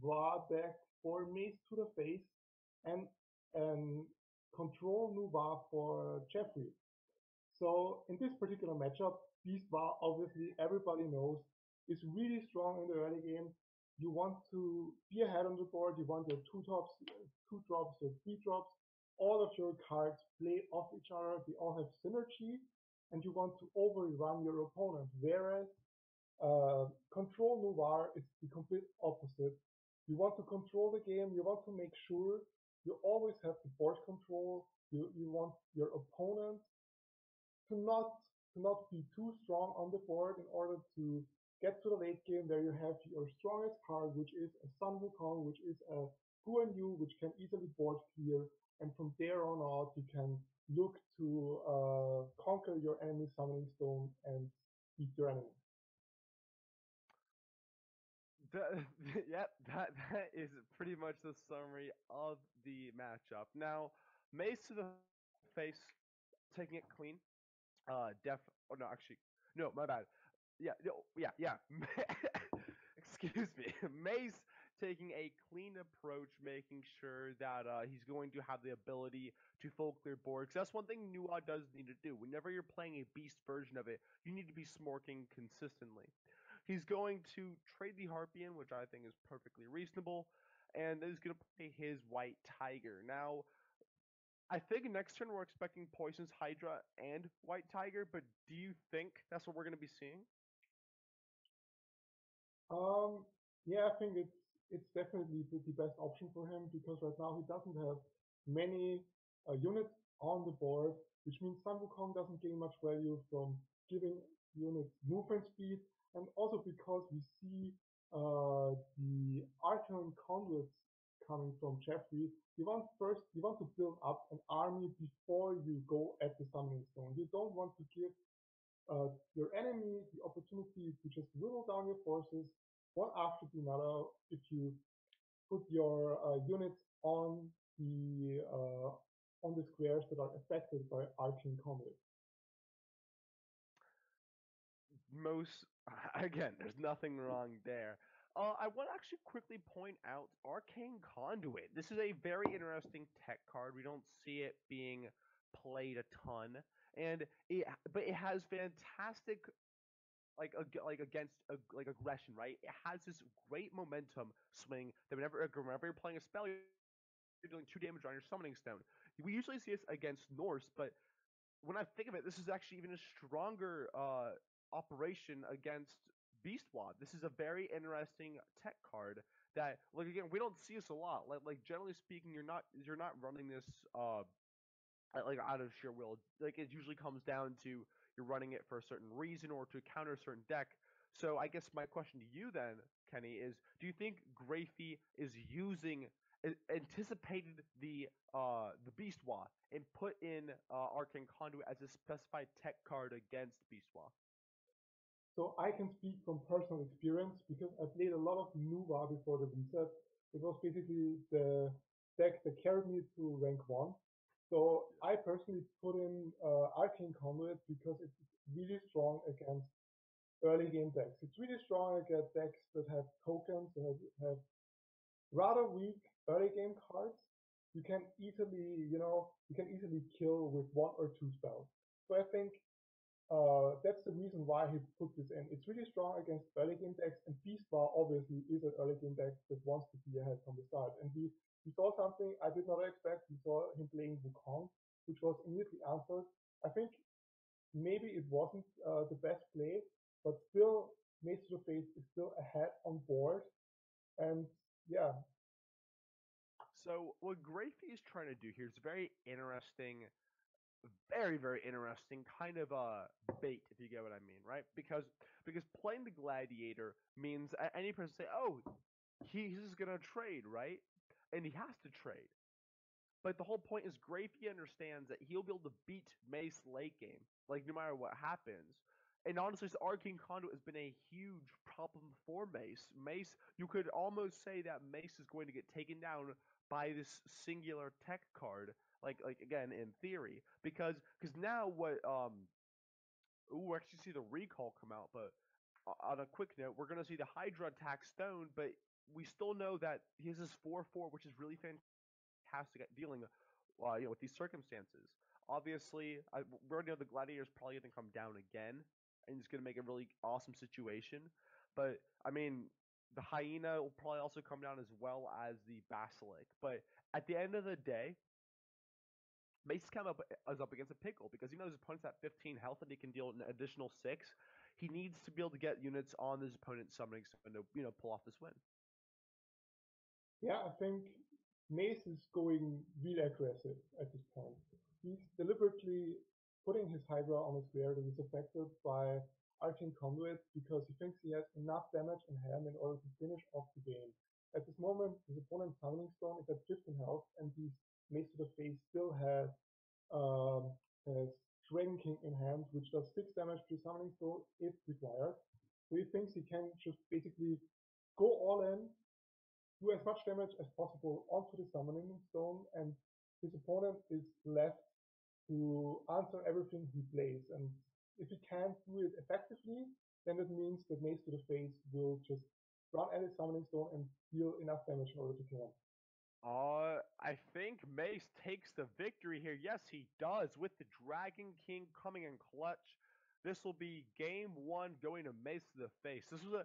F: raw deck for Mace to the face and control Nuva for Jeffrey. So in this particular matchup, Beast Bar, obviously everybody knows, is really strong in the early game. You want to be ahead on the board. You want your two drops, your three drops. All of your cards play off each other. They all have synergy, and you want to overrun your opponent. Whereas control Noir is the complete opposite. You want to control the game. You want to make sure you always have the board control. You want your opponent to not to not be too strong on the board in order to get to the late game where you have your strongest card, which is a Sun Wukong, which is a Guan Yu, which can easily board clear, and from there on out you can look to conquer your enemy summoning stone and beat your enemy.
B: The, yep, that is pretty much the summary of the matchup. Now, Mace to the face, taking it clean. Def. Oh no, actually, no, my bad. Yeah, no, yeah. Excuse me. Mace taking a clean approach, making sure that he's going to have the ability to full clear board. 'Cause that's one thing Nuwa does need to do. Whenever you're playing a beast version of it, you need to be smorking consistently. He's going to trade the Harpian, which I think is perfectly reasonable, and he's going to play his White Tiger. Now, I think next turn we're expecting Poison's Hydra and White Tiger, but do you think that's what we're going to be seeing?
F: Um, yeah, I think it's definitely the best option for him because right now he doesn't have many units on the board, which means Sun Wukong doesn't gain much value from giving units movement speed, and also because we see the Arcane conduits coming from Jeffrey, you want to build up an army before you go at the summoning stone. You don't want to give your enemy the opportunity to just whittle down your forces one after the another if you put your units uh, on the squares that are affected by arcane combat.
B: Most again, there's nothing wrong there. I want to actually quickly point out Arcane Conduit. This is a very interesting tech card. We don't see it being played a ton, and but it has fantastic like against like aggression, right? It has this great momentum swing that whenever you're playing a spell, you're doing 2 damage on your summoning stone. We usually see this against Norse, but when I think of it, this is actually even a stronger operation against Beastwad. This is a very interesting tech card that, like again, we don't see this a lot. Like generally speaking, you're not running this like out of sheer will. Like it usually comes down to you're running it for a certain reason or to counter a certain deck. So I guess my question to you then, Kenny, is do you think Grayfee is using anticipated the Beast Wa and put in Arcane Conduit as a specified tech card against Beast Wa?
F: So I can speak from personal experience because I played a lot of Nuva before the reset. It was basically the deck that carried me to rank 1. So I personally put in Arcane Conduit because it's really strong against early game decks. It's really strong against decks that have tokens, that have rather weak early game cards. You can easily kill with one or two spells. So I think that's the reason why he put this in. It's really strong against early game decks, and Beastbar obviously is an early game deck that wants to be ahead from the start. And we saw something I did not expect. We saw him playing Wukong, which was immediately answered. I think maybe it wasn't the best play, but still, Mace to the Face is still ahead on board. And yeah,
B: So what Grafey is trying to do here is very interesting, very very interesting kind of bait, if you get what I mean, right? Because playing the gladiator means any person say, oh, he's just gonna trade, right? And he has to trade. But the whole point is Grafey understands that he'll be able to beat Mace late game, like no matter what happens. And honestly, this Arcane Conduit has been a huge problem for Mace. Mace, you could almost say that Mace is going to get taken down by this singular tech card, like again in theory, because now what we're actually see the recall come out, but on a quick note, we're gonna see the Hydra attack Stone, but we still know that he has this 4/4, which is really fantastic at dealing, with these circumstances. Obviously, we already know the Gladiator's probably gonna come down again, and it's gonna make a really awesome situation. But I mean, the Hyena will probably also come down as well as the Basilic. But at the end of the day, Mace is up against a pickle because even though his opponent's at 15 health and he can deal an additional 6, he needs to be able to get units on his opponent's summoning stone to pull off this win.
F: yeah. I think Mace is going really aggressive at this point. He's deliberately putting his Hydra on a square that is affected by Arcane Conduit because he thinks he has enough damage in hand in order to finish off the game. At this moment, his opponent's Summoning Stone is at 15 health, and his Mace to the Face still um, has Dragon King in hand, which does 6 damage to Summoning Stone if required. So he thinks he can just basically go all in, do as much damage as possible onto the Summoning Stone, and his opponent is left to answer everything he plays. And if he can't do it effectively, then it means that Mace to the Face will just run at his Summoning Stone and deal enough damage in order to kill him.
B: I think Mace takes the victory here. Yes, he does, with the Dragon King coming in clutch. This will be game one going to Mace to the face. This was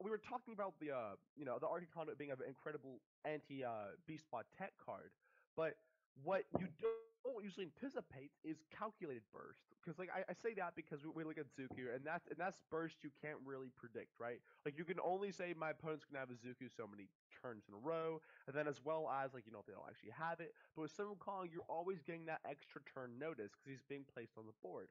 B: we were talking about the Arcane Conduit being an incredible anti beast spot tech card, but what you don't usually anticipate is calculated burst. Because I say that because we look at Zuku, and that's burst you can't really predict, right? Like you can only say my opponent's gonna have a Zuku so many turns in a row, and then as well as if they don't actually have it. But with Sun Wukong, you're always getting that extra turn notice because he's being placed on the board.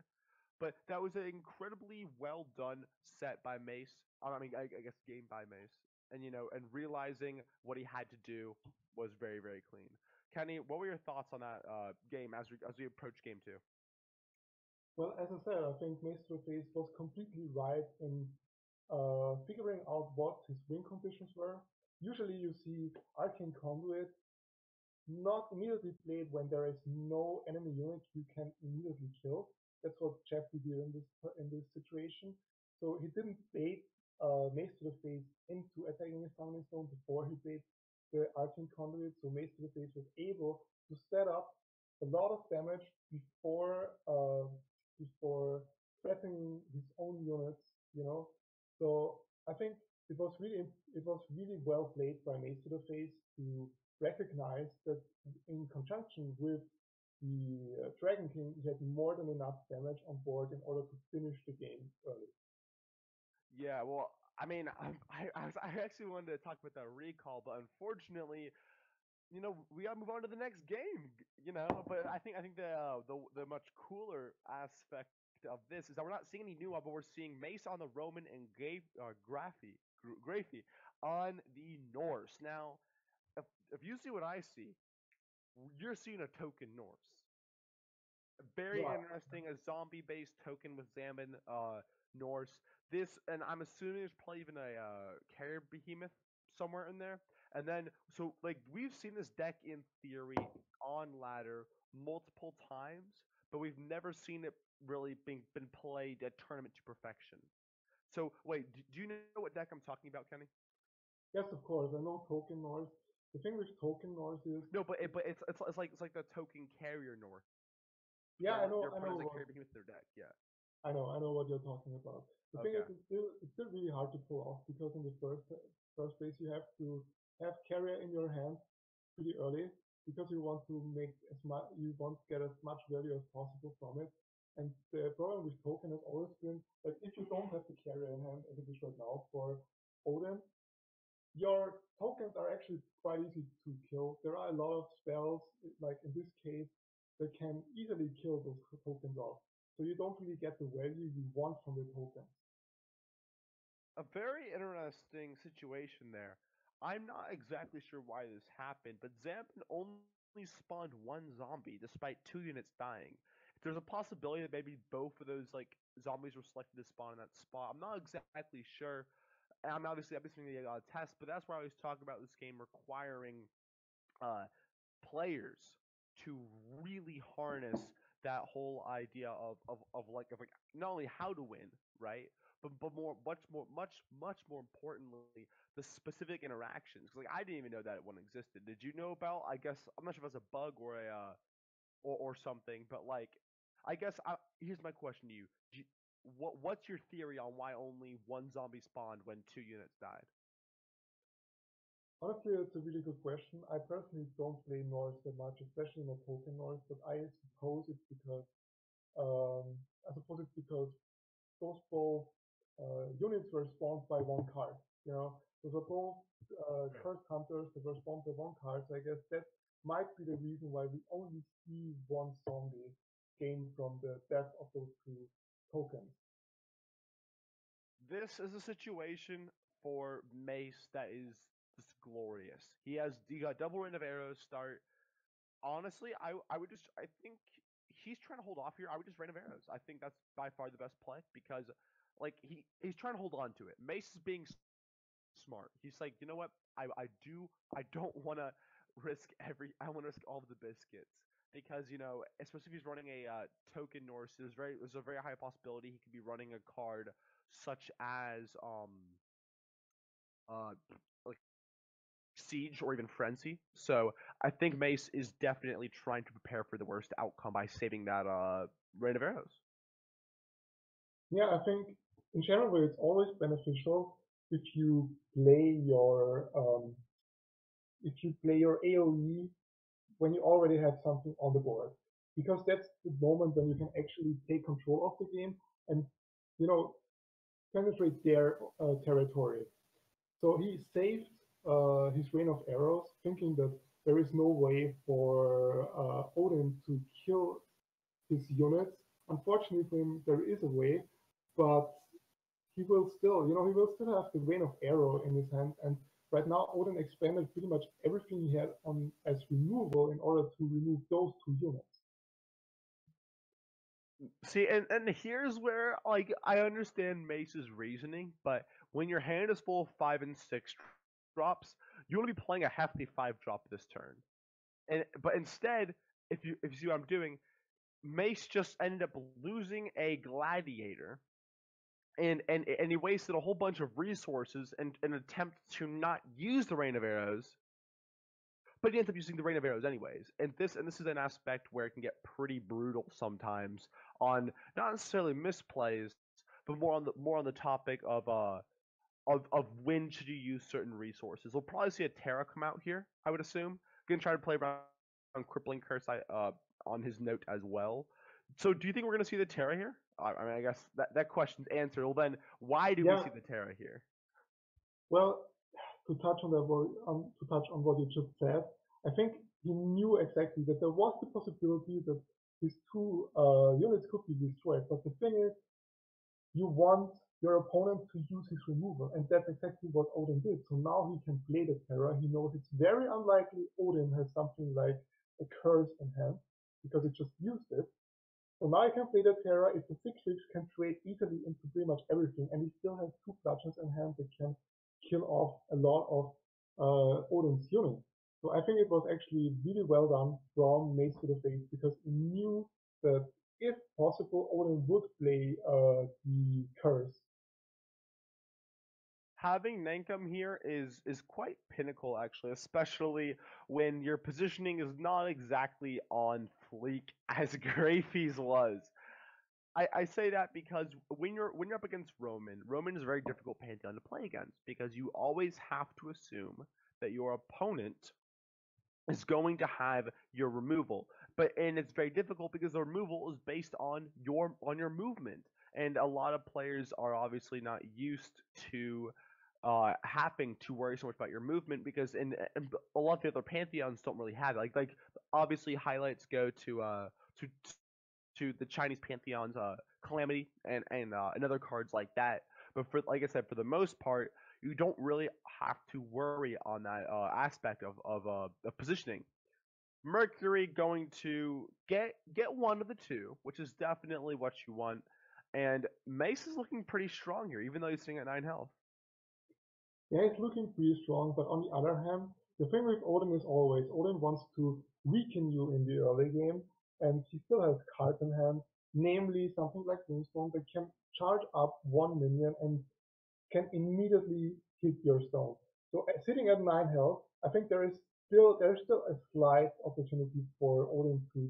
B: But that was an incredibly well done set by Mace. I guess game by Mace, and realizing what he had to do was very very clean. Kenny, what were your thoughts on that game as we approach game two?
F: Well, as I said, I think Mace to the Face was completely right in figuring out what his win conditions were. Usually you see Arcane Conduit not immediately played when there is no enemy unit you can immediately kill. That's what Jeffrey did in this situation. So he didn't bait Mace to the Face into attacking his Summoning Stone before he played the Arcane Conduit. So Mace to the Face was able to set up a lot of damage before threatening his own units. So I think it was really well played by Mace to the Face to recognize that in conjunction with the Dragon King, he had more than enough damage on board in order to finish the game early.
B: Yeah, well, I actually wanted to talk about that recall, but unfortunately, we gotta move on to the next game. But I think the much cooler aspect of this is that we're not seeing any new but we're seeing Mace on the Roman and Grafey on the Norse. Now, if you see what I see, you're seeing a token Norse. Very
F: Yeah,
B: interesting, a zombie-based token with Zaman Norse. This, and I'm assuming there's probably even a carrier behemoth somewhere in there. And then, so we've seen this deck in theory on ladder multiple times, but we've never seen it really been played at tournament to perfection. So wait, do you know what deck I'm talking about, Kenny?
F: yes, of course. I know Token Norse. The thing with Token Norse is,
B: No, but it's like the token carrier Norse,
F: yeah,
B: where
F: I know,
B: your
F: I know
B: opponent has a
F: what,
B: carrier behemoth in their deck. Yeah.
F: I know what you're talking about. The thing
B: Okay.
F: is, it's still really hard to pull off because in the first place you have to have carrier in your hand pretty early because you want to get as much value as possible from it. And the problem with token has always been that if you don't have the carrier in hand, as it is right now for Odin, your tokens are actually quite easy to kill. There are a lot of spells, like in this case, that can easily kill those tokens off. So you don't really get the value you want from the tokens.
B: A very interesting situation there. I'm not exactly sure why this happened, but Zampin only spawned one zombie despite 2 units dying. There's a possibility that maybe both of those like zombies were selected to spawn in that spot. I'm not exactly sure. And I'm obviously the test, but that's why I always talk about this game requiring uh, players to really harness that whole idea of not only how to win, right? But much more importantly, the specific interactions. Like I didn't even know that one existed. Did you know about? I guess I'm not sure if it's a bug or a or something, but like I guess here's my question to you. What's your theory on why only one zombie spawned when 2 units died?
F: Honestly, it's a really good question. I personally don't play Norse that much, especially not token Norse, but um, I suppose it's because those both units were spawned by one card. You know, those are both cursed hunters that were spawned by one card. So I guess that might be the reason why we only see one zombie gain from the death of those two tokens.
B: This is a situation for Mace that is just glorious. He got double rain of arrows start. Honestly, I would just I think he's trying to hold off here. I would just rain of arrows. I think that's by far the best play because like he's trying to hold on to it. Mace is being smart. He's like, you know what? I don't want to risk I want to risk all of the biscuits because especially if he's running a token Norse, there's a very high possibility he could be running a card such as uh like siege or even frenzy. So I think Mace is definitely trying to prepare for the worst outcome by saving that rain of arrows.
F: Yeah, I think in general it's always beneficial if you play your AOE when you already have something on the board, because that's the moment when you can actually take control of the game and you know penetrate their territory. So he saved his rain of arrows, thinking that there is no way for Odin to kill his units. Unfortunately for him, there is a way, but he will still have the rain of arrow in his hand. And right now, Odin expended pretty much everything he had on as removal in order to remove those two units.
B: See, and here's where like I understand Mace's reasoning, but when your hand is full of 5 and 6 drops, you want to be playing a hefty 5 drop this turn. But instead, if you see what I'm doing, Mace just ended up losing a gladiator, and he wasted a whole bunch of resources in an attempt to not use the rain of arrows, but he ends up using the rain of arrows anyways. And this is an aspect where it can get pretty brutal sometimes on not necessarily misplays, but more on the topic of when should you use certain resources. We'll probably see a Terra come out here, I would assume. Gonna try to play around Crippling Curse on his note as well. So do you think we're gonna see the Terra here? I mean, I guess that question's answered. Well, then why do we
F: Yeah,
B: see the Terra here?
F: well, to touch on what you just said, I think he knew exactly that there was the possibility that these two units could be destroyed. But the thing is, you want your opponent to use his removal, and that's exactly what Odin did. So now he can play the Terra. He knows it's very unlikely Odin has something like a curse in hand because he just used it. So now he can play the Terra. It's a 6/6, can trade easily into pretty much everything, and he still has two bludgeons in hand that can kill off a lot of Odin's units. So I think it was actually really well done from Mace to the Face because he knew that if possible, Odin would play the curse.
B: Having Nankum here is quite pinnacle actually, especially when your positioning is not exactly on fleek as Grafey's was. I say that because when you're up against Roman is a very difficult pantheon to play against because you always have to assume that your opponent is going to have your removal. And it's very difficult because the removal is based on your movement. And a lot of players are obviously not used to having to worry so much about your movement because in a lot of the other pantheons don't really have it. Like obviously highlights go to to the Chinese pantheons, Calamity and other cards like that. But for like I said, for the most part, you don't really have to worry on that aspect of positioning. Mercury going to get one of the two, which is definitely what you want. And Mace is looking pretty strong here, even though he's sitting at 9 health.
F: Yeah, it's looking pretty strong, but on the other hand, the thing with Odin is always Odin wants to weaken you in the early game, and he still has cards in hand, namely something like Moonstone that can charge up one minion and can immediately hit your stone. So sitting at 9 health, I think there's still a slight opportunity for Odin to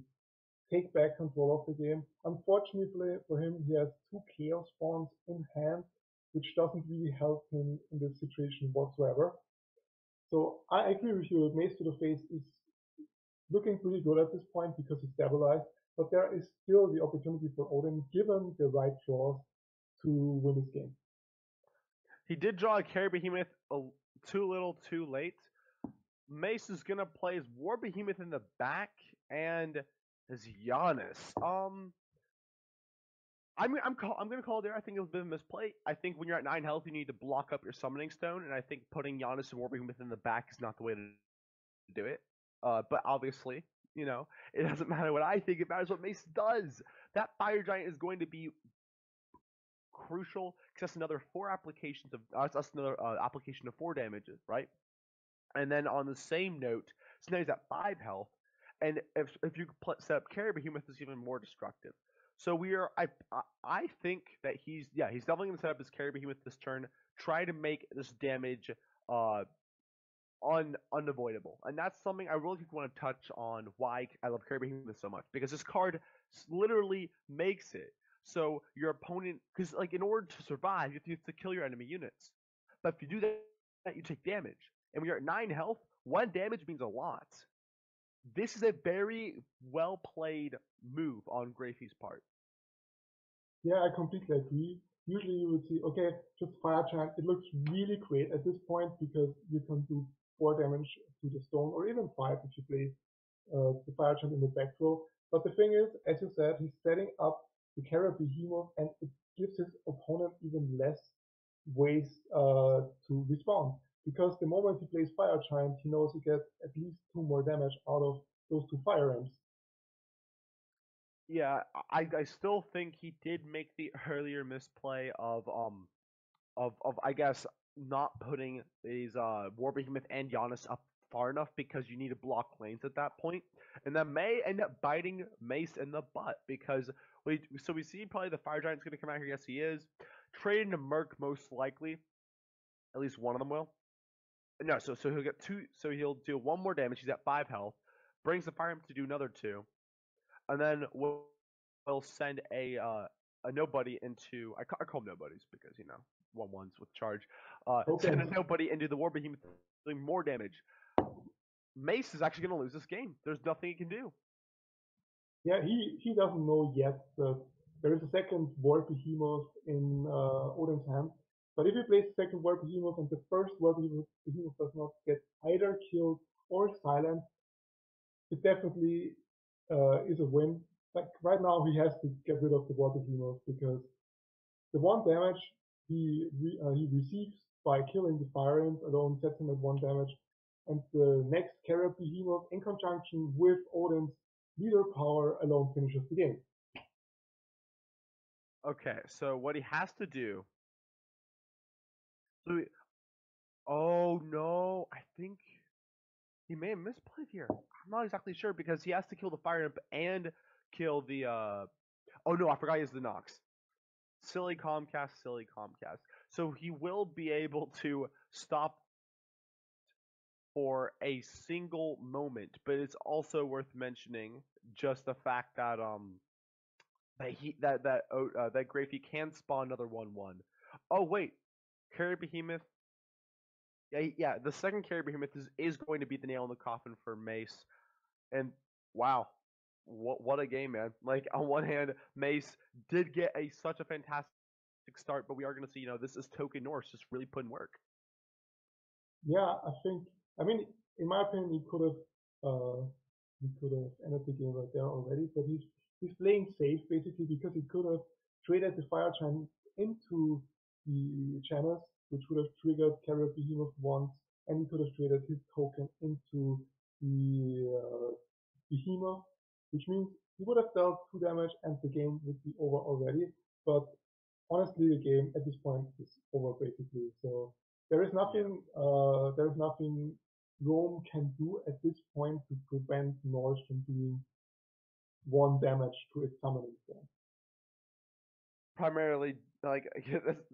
F: take back control of the game. Unfortunately for him, he has two Chaos Spawns in hand, which doesn't really help him in this situation whatsoever. So I agree with you. Mace to the face is looking pretty good at this point because he's stabilized, but there is still the opportunity for Odin, given the right draws, to win this game.
B: He did draw a Carry Behemoth too little, too late. Mace is gonna play his War Behemoth in the back and his Giannis. I'm gonna call it there. I think it was a bit of a misplay. I think when you're at 9 health, you need to block up your Summoning Stone, and I think putting Giannis and War Behemoth in the back is not the way to do it. But obviously, it doesn't matter what I think. It matters what Mace does. That Fire Giant is going to be crucial because that's another 4 applications of that's another application of 4 damages, right? And then on the same note, so now he's at 5 health, and if you set up Carry Behemoth, is even more destructive. So I think that he's definitely gonna set up his Carry Behemoth this turn, try to make this damage unavoidable, and that's something I really want to touch on. Why I love Carry Behemoth so much, because this card literally makes it so your opponent, because like in order to survive, you have to kill your enemy units, but if you do that, you take damage, and when you're at 9 health, 1 damage means a lot. This is a very well played move on Grafie's part.
F: Yeah, I completely agree. Usually you would see, okay, just Fire Giant. It looks really great at this point because you can do 4 damage to the stone, or even 5 if you play the Fire Giant in the back row. But the thing is, as you said, he's setting up the Carry Behemoth, and it gives his opponent even less ways to respond. Because the moment he plays Fire Giant, he knows he gets at least 2 more damage out of those 2 Fire Ramps.
B: Yeah, I still think he did make the earlier misplay of I guess not putting these War Behemoth and Giannis up far enough because you need to block lanes at that point, and that may end up biting Mace in the butt because we see probably the Fire Giant's gonna come out here. Yes, he is trading to Merc most likely. At least one of them will. No, so he'll get 2. So he'll do 1 more damage. He's at 5 health. Brings the Fire Imp to do another 2, and then we'll send a nobody into. I call them nobodies because 1/1s with charge.
F: Okay.
B: Send a nobody into the War Behemoth doing more damage. Mace is actually going to lose this game. There's nothing he can do.
F: Yeah, he doesn't know yet that there is a second War Behemoth in Odin's hand. But if he plays the second War Behemoth and the first War Behemoth does not get either killed or silenced, it definitely is a win. Like right now, he has to get rid of the War Behemoth because the 1 damage he receives by killing the Fire Imp alone sets him at 1 damage, and the next Carry Behemoth in conjunction with Odin's leader power alone finishes the game.
B: Okay, so what he has to do. Oh no, I think he may have misplayed here. I'm not exactly sure because he has to kill the Fire Imp and kill the. Oh no, I forgot he has the Nox. Silly Comcast. So he will be able to stop for a single moment, but it's also worth mentioning just the fact that that Grafie can spawn another 1/1. Oh wait, Carry Behemoth. Yeah. The second Carry Behemoth is going to be the nail in the coffin for Mace, and wow, what a game, man! Like on one hand, Mace did get such a fantastic start, but we are going to see this is Token Norse just really putting work.
F: Yeah, I think. I mean, in my opinion, he could have ended the game right there already. But he's playing safe basically because he could have traded the fire giant into the channels, which would have triggered Carrier Behemoth once, and he could have traded his token into the Behemoth, which means he would have dealt 2 damage and the game would be over already. But honestly, the game at this point is over basically. So there is nothing Rome can do at this point to prevent Norse from doing 1 damage to its summoning stone.
B: Primarily, like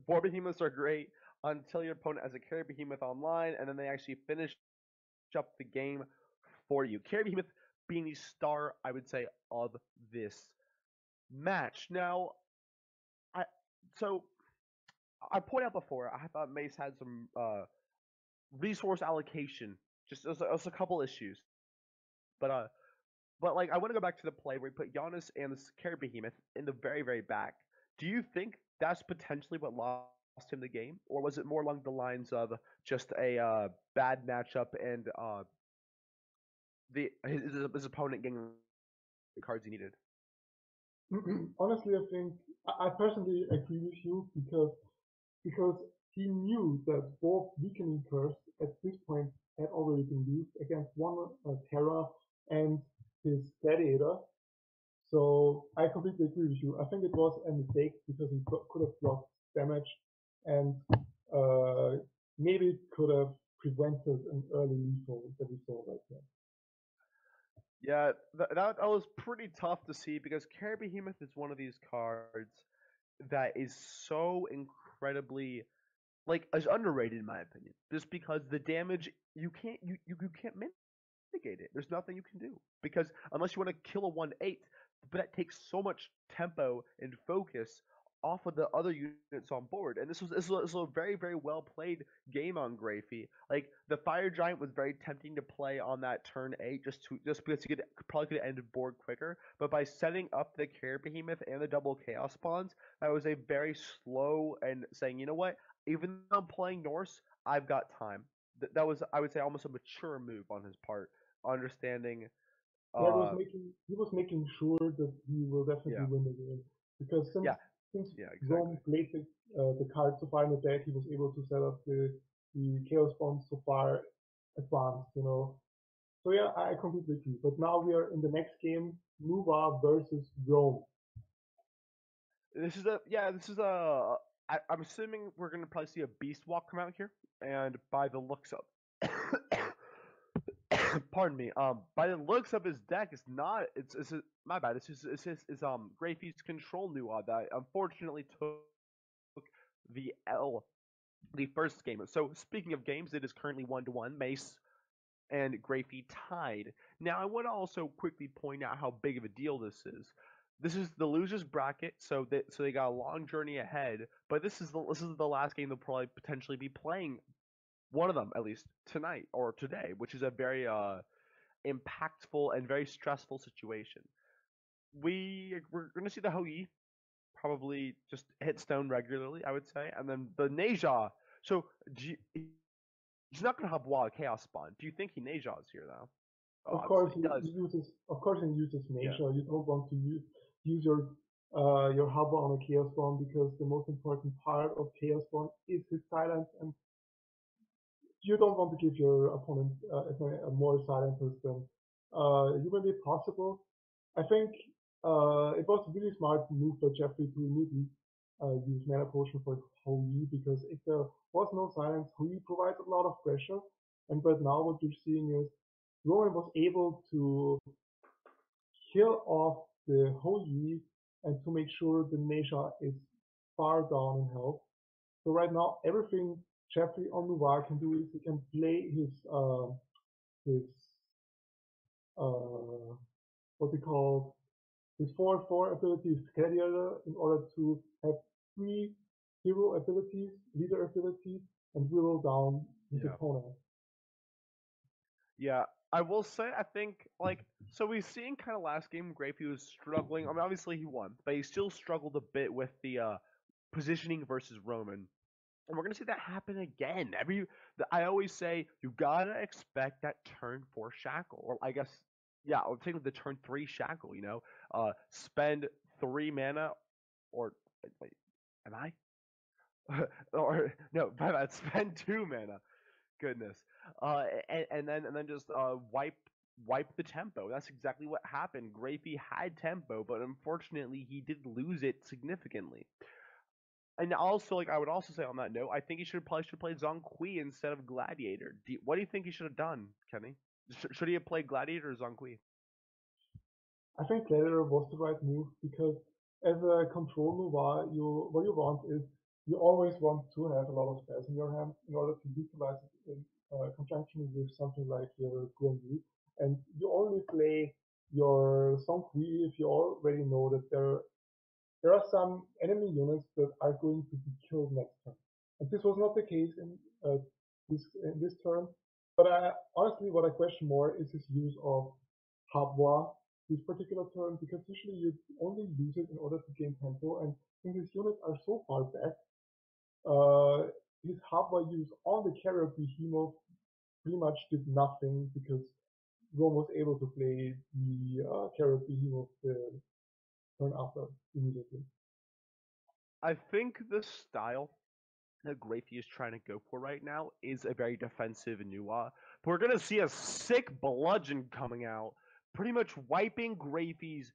B: war behemoths are great until your opponent has a carry behemoth online, and then they actually finish up the game for you. Carry behemoth being the star, I would say, of this match. Now, I so I pointed out before, I thought Mace had some resource allocation. Just there's a couple issues, but like I want to go back to the play where he put Giannis and the carry behemoth in the very back. Do you think that's potentially what lost him the game, or was it more along the lines of just a bad matchup and his opponent getting the cards he needed?
F: Honestly, I think I personally agree with you because he knew that both weakening curse at this point had already been used against one Terra and his gladiator. So I completely agree with you. I think it was a mistake because he could have blocked damage and uh, maybe could have prevented an early lethal that we saw right there.
B: Yeah, that was pretty tough to see because Carry Behemoth is one of these cards that is so incredibly like is underrated in my opinion. Just because the damage you can't mitigate it. There's nothing you can do because unless you want to kill a 1/8, but that takes so much tempo and focus off of the other units on board. And this was a very well played game on Grafey. Like the Fire Giant was very tempting to play on that turn 8 just because you could have ended board quicker. But by setting up the Carrier Behemoth and the double Chaos Spawns, that was a very slow and saying, you know what, even though I'm playing Norse, I've got time. That was, I would say, almost a mature move on his part, understanding.
F: Yeah,
B: Uh,
F: he was making sure that he will definitely
B: yeah,
F: win the game because
B: yeah,
F: since
B: yeah,
F: Rome
B: exactly.
F: played the card so far in the deck, he was able to set up the chaos bombs so far advanced, you know. So yeah, I completely agree. But now we are in the next game, Nuva versus Rome.
B: This is a yeah. This is a. I'm assuming we're gonna probably see a Beast Walk come out here, and by the looks of, pardon me. By the looks of his deck, it's not. It's my bad. It's Greyfeast's control Nuwa that unfortunately took the L the first game. So speaking of games, it is currently 1-1. Mace and Grafey tied. Now, I want to also quickly point out how big of a deal this is. This is the losers bracket, so they got a long journey ahead. But this is the last game they'll probably potentially be playing. One of them, at least tonight or today, which is a very impactful and very stressful situation. We're gonna see the Hou probably just hit stone regularly, I would say, and then the Neja. So he's not gonna have wild chaos spawn. Do you think he Neja's here though? Oh,
F: Of course,
B: obviously he does.
F: he uses
B: Yeah.
F: Nature. You don't want to use your hover on a Chaos Bomb because the most important part of Chaos Bomb is his silence, and you don't want to give your opponent more silencers than humanly possible. I think it was really smart move by Jeffrey to immediately use Mana Potion for Hou because if there was no silence, Hou provides a lot of pressure. And right now, what you're seeing is Rowan was able to kill off the Hou and to make sure the Nesha is far down in health. So right now, everything Jeffrey on Nuvar can do is he can play his what they call his 4/4 abilities Gladiator in order to have 3 hero abilities, leader abilities, and whittle down his
B: Yeah.
F: opponent.
B: Yeah. I will say I think like so we've seen kind of last game Grapey was struggling. I mean obviously he won, but he still struggled a bit with the positioning versus Roman. And we're gonna see that happen again. I always say you gotta expect that turn 4 shackle, or I guess, yeah, I'll take the turn 3 shackle. Spend 3 mana, or wait, am I? Or no, my bad. Spend 2 mana. Goodness. And then just wipe the tempo. That's exactly what happened. Grapey had tempo, but unfortunately he did lose it significantly. And also, I would also say on that note, I think he probably should play Zhong Kui instead of Gladiator. What do you think he should have done, Kenny? Should he have played Gladiator or Zhong Kui?
F: I think Gladiator was the right move because as a control Nova, what you want is you always want to have a lot of spells in your hand in order to utilize it in conjunction with something like your Guan Yu. And you only play your Song Kui if you already know that there are some enemy units that are going to be killed next turn. And this was not the case in this turn. But honestly, what I question more is his use of Habwa this particular turn, because usually you only use it in order to gain tempo, and since his units are so far back, his Habwa use on the carrier behemoth pretty much did nothing because Rome was able to play the carrier behemoth the turn after immediately.
B: I think the style that Grapey is trying to go for right now is a very defensive Nuwa. But we're gonna see a sick bludgeon coming out, pretty much wiping Grapey's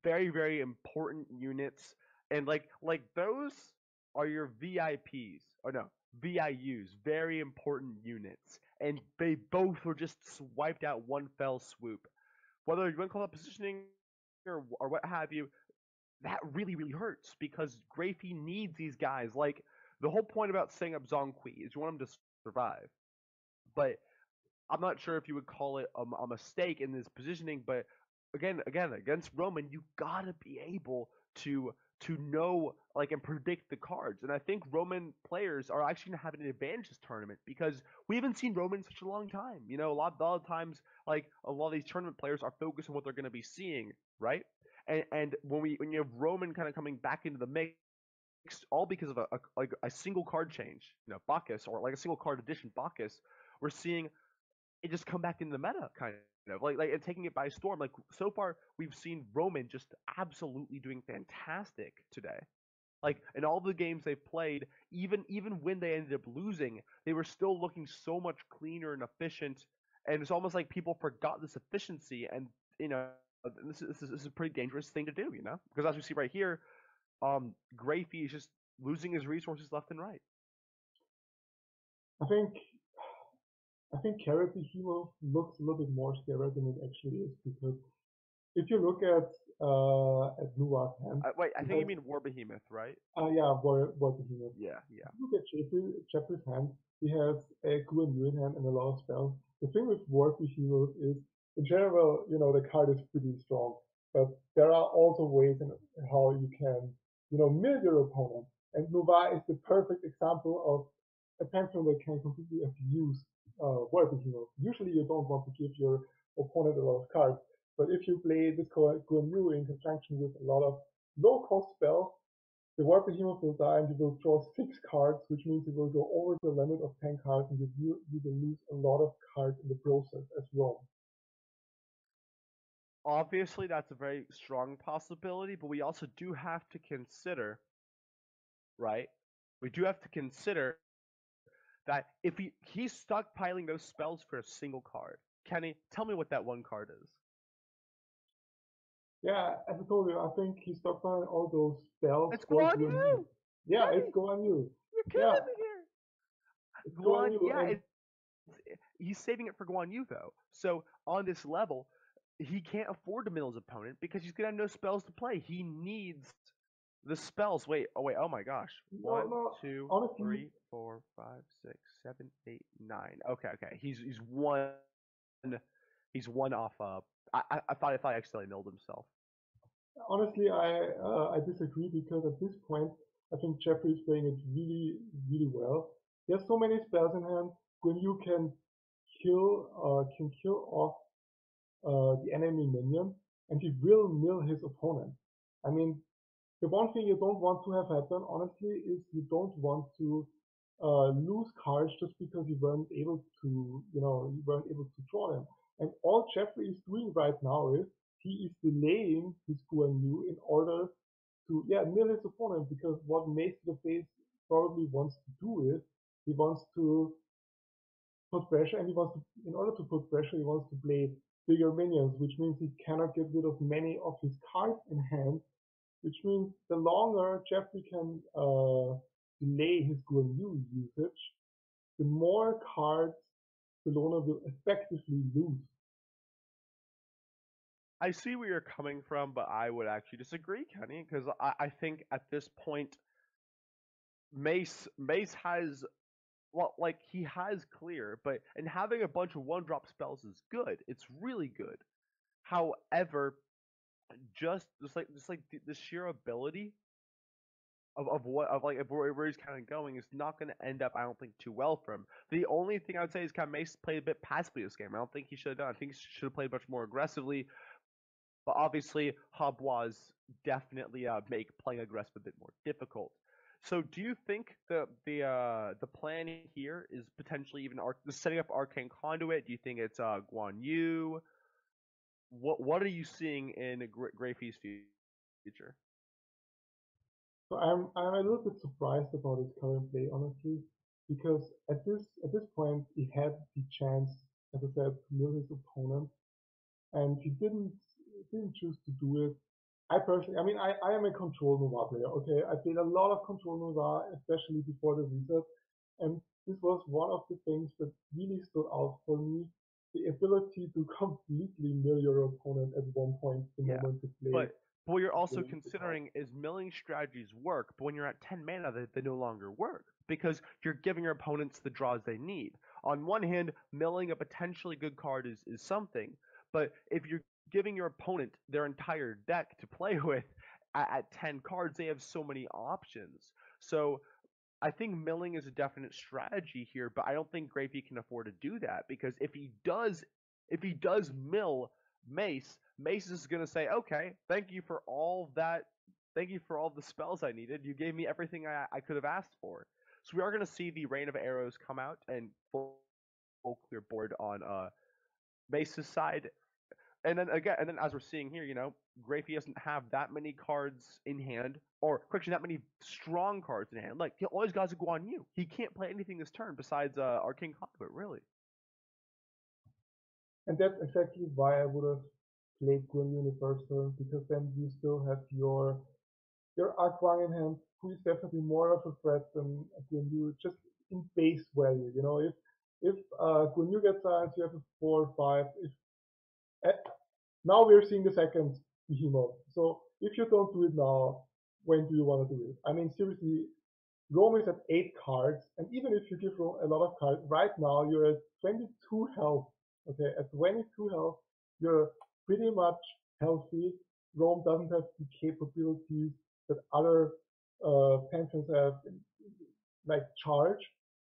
B: very, very important units. And those are your VIPs. Or no, VIUs, very important units. And they both were just wiped out one fell swoop. Whether you want to call it positioning or what have you, that really, really hurts because Grapey needs these guys. The whole point about setting up Zhong Kui is you want him to survive. But I'm not sure if you would call it a mistake in this positioning. But again, against Roman, you gotta be able to know and predict the cards. And I think Roman players are actually gonna have an advantage this tournament because we haven't seen Roman in such a long time. A lot of times, a lot of these tournament players are focused on what they're gonna be seeing, right? And when you have Roman kind of coming back into the mix, all because of a single card change, Bacchus, or a single card addition, Bacchus, we're seeing it just come back into the meta, kind of and taking it by storm. So far, we've seen Roman just absolutely doing fantastic today. In all the games they've played, even when they ended up losing, they were still looking so much cleaner and efficient. And it's almost like people forgot this efficiency, and this is a pretty dangerous thing to do, because as we see right here, Grapey is just losing his resources left and right.
F: I think carrier behemoth looks a little bit more scary than it actually is because if you look at Nuwa's hand.
B: Wait, I think you mean War Behemoth, right?
F: Yeah, War Behemoth.
B: Yeah.
F: Look at Jeffrey's hand. He has a Guan Yu in hand and a lot of spells. The thing with War Behemoth is, in general, the card is pretty strong, but there are also ways in how you can, mill your opponent. And Nuwa is the perfect example of a panther that can completely abuse War Behemoth. Usually, you don't want to give your opponent a lot of cards, but if you play this Guan Yu in conjunction with a lot of low-cost spells, the War Behemoth will die and you will draw 6 cards, which means you will go over the limit of 10 cards and you will lose a lot of cards in the process as well.
B: Obviously, that's a very strong possibility, but we also do have to consider, right? We do have to consider that if he's stockpiling those spells for a single card. Kenny, tell me what that one card is.
F: Yeah, as I told you, I think he's stockpiling all those spells.
B: It's Guan Yu!
F: Yeah, it's Guan Yu.
B: You're killing me here!
F: It's Guan Yu.
B: Yeah, he's saving it for Guan Yu, though. So, on this level, he can't afford to mill his opponent because he's going to have no spells to play. He needs the spells. Wait, oh my gosh. One, two,
F: honestly,
B: 3, 4, 5, 6, 7, 8, 9. Okay. He's one off. I thought I accidentally milled himself.
F: Honestly, I disagree because at this point, I think Jeffrey is playing it really, really well. He has so many spells in hand. When you can kill off the enemy minion, and he will mill his opponent. I mean, the one thing you don't want to have happen, honestly, is you don't want to lose cards just because you weren't able to, you weren't able to draw them. And all Jeffrey is doing right now is he is delaying his Guan Yu in order to, mill his opponent, because what Mace to the Face probably wants to do is he wants to put pressure, and in order to put pressure, he wants to play bigger minions, which means he cannot get rid of many of his cards in hand, which means the longer Jeffrey can delay his Guan Yu usage, the more cards Bellona will effectively lose.
B: I see where you're coming from, but I would actually disagree, Kenny, because I think at this point, Mace has, well, like, he has clear, and having a bunch of one drop spells is good. It's really good. However, just like the sheer ability of where he's kind of going is not going to end up, I don't think, too well for him. The only thing I would say is kind of Mace played a bit passively this game. I don't think he should have done. I think he should have played much more aggressively. But obviously, Habwas definitely make playing aggressive a bit more difficult. So, do you think the plan here is potentially even setting up Arcane Conduit? Do you think it's Guan Yu? What are you seeing in Greyfie's future?
F: So I'm a little bit surprised about his current play, honestly, because at this point he had the chance, as I said, to mill his opponent, and he didn't choose to do it. I personally, I mean, I am a Control Nova player. Okay, I played a lot of Control Nova, especially before the reset, and this was one of the things that really stood out for me: the ability to completely mill your opponent at one point the
B: Yeah,
F: moment to play.
B: but what you're also
F: play the card.
B: considering is milling strategies work, but when you're at 10 mana, they no longer work because you're giving your opponents the draws they need. On one hand, milling a potentially good card is something, but if you're giving your opponent their entire deck to play with at 10 cards, they have so many options. So I think milling is a definite strategy here, but I don't think Grapey can afford to do that because if he does mill Mace is gonna say, okay, thank you for all that, thank you for all the spells I needed. You gave me everything I could have asked for. So we are gonna see the Rain of Arrows come out and full clear board on Mace's side. And then as we're seeing here, Grapey doesn't have that many cards in hand, or correction, that many strong cards in hand. Like all his guys are Guan Yu. He can't play anything this turn besides Arcane Conduit, really.
F: And that's exactly why I would have played Guan Yu in the first turn, because then you still have your Arc Wang in hand, who is definitely more of a threat than Guan Yu, just in base value. If Guan Yu gets silenced, you have a 4 or 5. Now we're seeing the second behemoth. So if you don't do it now, when do you want to do it? I mean, seriously, Rome is at 8 cards, and even if you give Rome a lot of cards, right now you're at 22 health. Okay, at 22 health, you're pretty much healthy. Rome doesn't have the capabilities that other Pantheons have, like charge.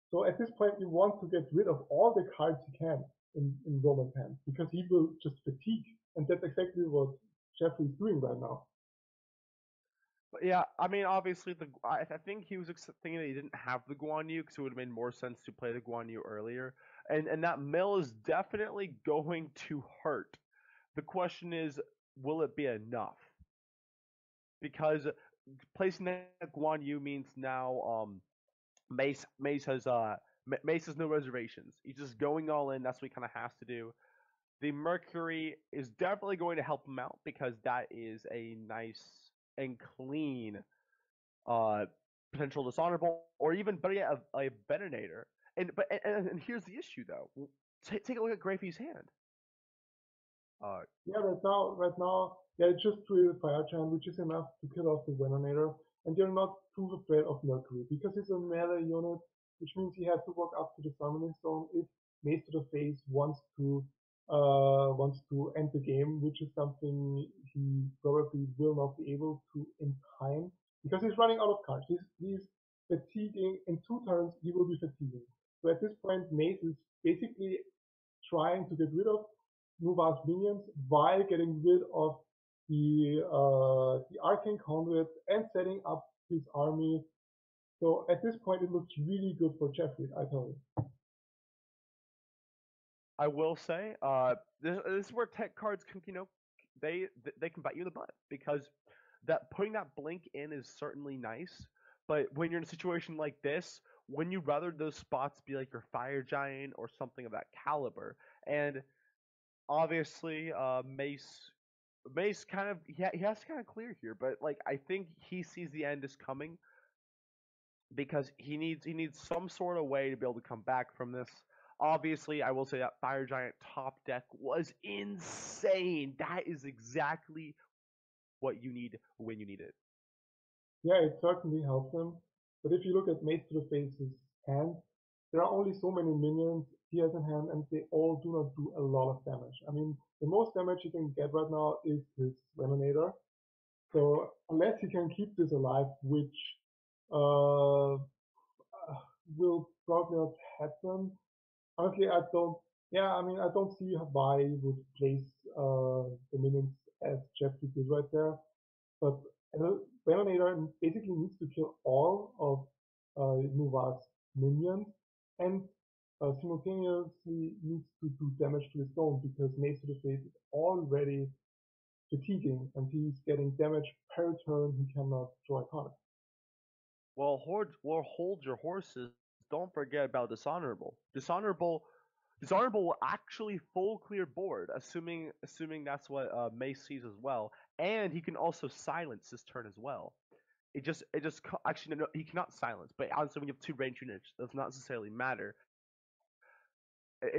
F: So at this point, you want to get rid of all the cards you can in Roman's hand, because he will just fatigue. And that's exactly what Jeffrey's doing right now.
B: But yeah, I mean, obviously, I think he was thinking that he didn't have the Guan Yu because it would have made more sense to play the Guan Yu earlier. And that mill is definitely going to hurt. The question is, will it be enough? Because placing that Guan Yu means now Mace has no reservations. He's just going all in. That's what he kind of has to do. The Mercury is definitely going to help him out because that is a nice and clean potential dishonorable, or even better yet, a Venerator. And here's the issue though. Take a look at Grapey's hand.
F: Yeah, right now, it's just 3 Fire Giant, which is enough to kill off the Venerator, and you're not too afraid of Mercury, because it's a melee unit, which means he has to walk up to the Summoning Stone if Mace to the Face wants to end the game, which is something he probably will not be able to in time, because he's running out of cards. He's fatiguing. In 2 turns, he will be fatiguing. So at this point, Mace is basically trying to get rid of Nova's minions while getting rid of the Arcane Conduit and setting up his army So at this point, it looks really good for Jeffrey, I tell you.
B: I will say, this is where tech cards can, they can bite you in the butt because that putting that blink in is certainly nice, but when you're in a situation like this, when you rather those spots be like your fire giant or something of that caliber, and obviously, Mace kind of he has to kind of clear here, but like I think he sees the end is coming because he needs some sort of way to be able to come back from this. Obviously, I will say that Fire Giant top deck was insane. That is exactly what you need when you need it.
F: Yeah, it certainly helps him. But if you look at Mace to the Face's hand, there are only so many minions he has in hand, and they all do not do a lot of damage. I mean, the most damage he can get right now is his Reminator. So unless he can keep this alive, which uh, will probably not happen. Honestly, I don't. Yeah, I mean, I don't see why he would place the minions as Jeffrey did right there. But Venom basically needs to kill all of Nuva's minions and simultaneously needs to do damage to his own because Mace to the Face is already fatiguing and he's getting damage per turn he cannot draw a card.
B: Hold your horses. Don't forget about dishonorable. Dishonorable will actually full clear board, assuming that's what Mace sees as well, and he can also silence this turn as well. Actually no, he cannot silence, but honestly when you have two range units, it does not necessarily matter.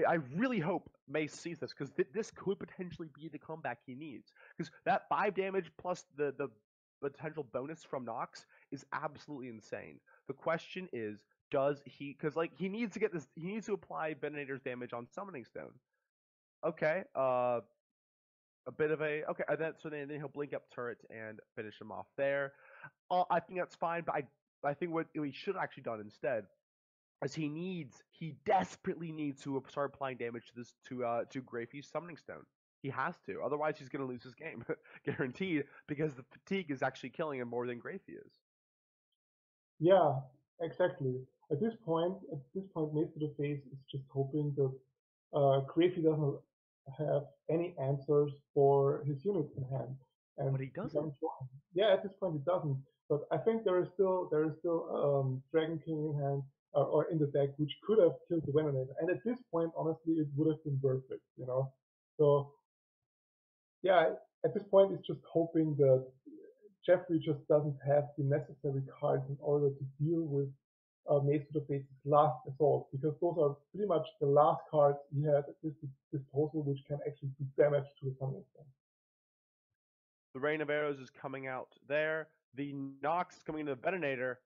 B: I really hope Mace sees this because this could potentially be the comeback he needs. Because that 5 damage plus the potential bonus from Nox is absolutely insane. The question is, does he? Because like he needs to get this. He needs to apply Venator's damage on Summoning Stone. Okay. A bit of a okay. Then he'll blink up turret and finish him off there. I think that's fine, but I think what he should have actually done instead as he desperately needs to start applying damage to this to Greyfie's Summoning Stone. He has to, otherwise he's going to lose his game, guaranteed, because the fatigue is actually killing him more than Greyfie is.
F: Yeah, exactly. At this point, Mace to the Face is just hoping that Greyfie doesn't have any answers for his units in hand, and
B: But he doesn't.
F: Yeah, at this point he doesn't. But I think there is still Dragon King in hand or in the deck, which could have killed the Venonator. And at this point, honestly, it would have been worth it, you know. So yeah, at this point, it's just hoping that Jeffrey just doesn't have the necessary cards in order to deal with Mace to the Face's last assault, because those are pretty much the last cards he had at his disposal, which can actually do damage to the Summoning Stone.
B: The Rain of Arrows is coming out there. The Nox is coming into the Venonator.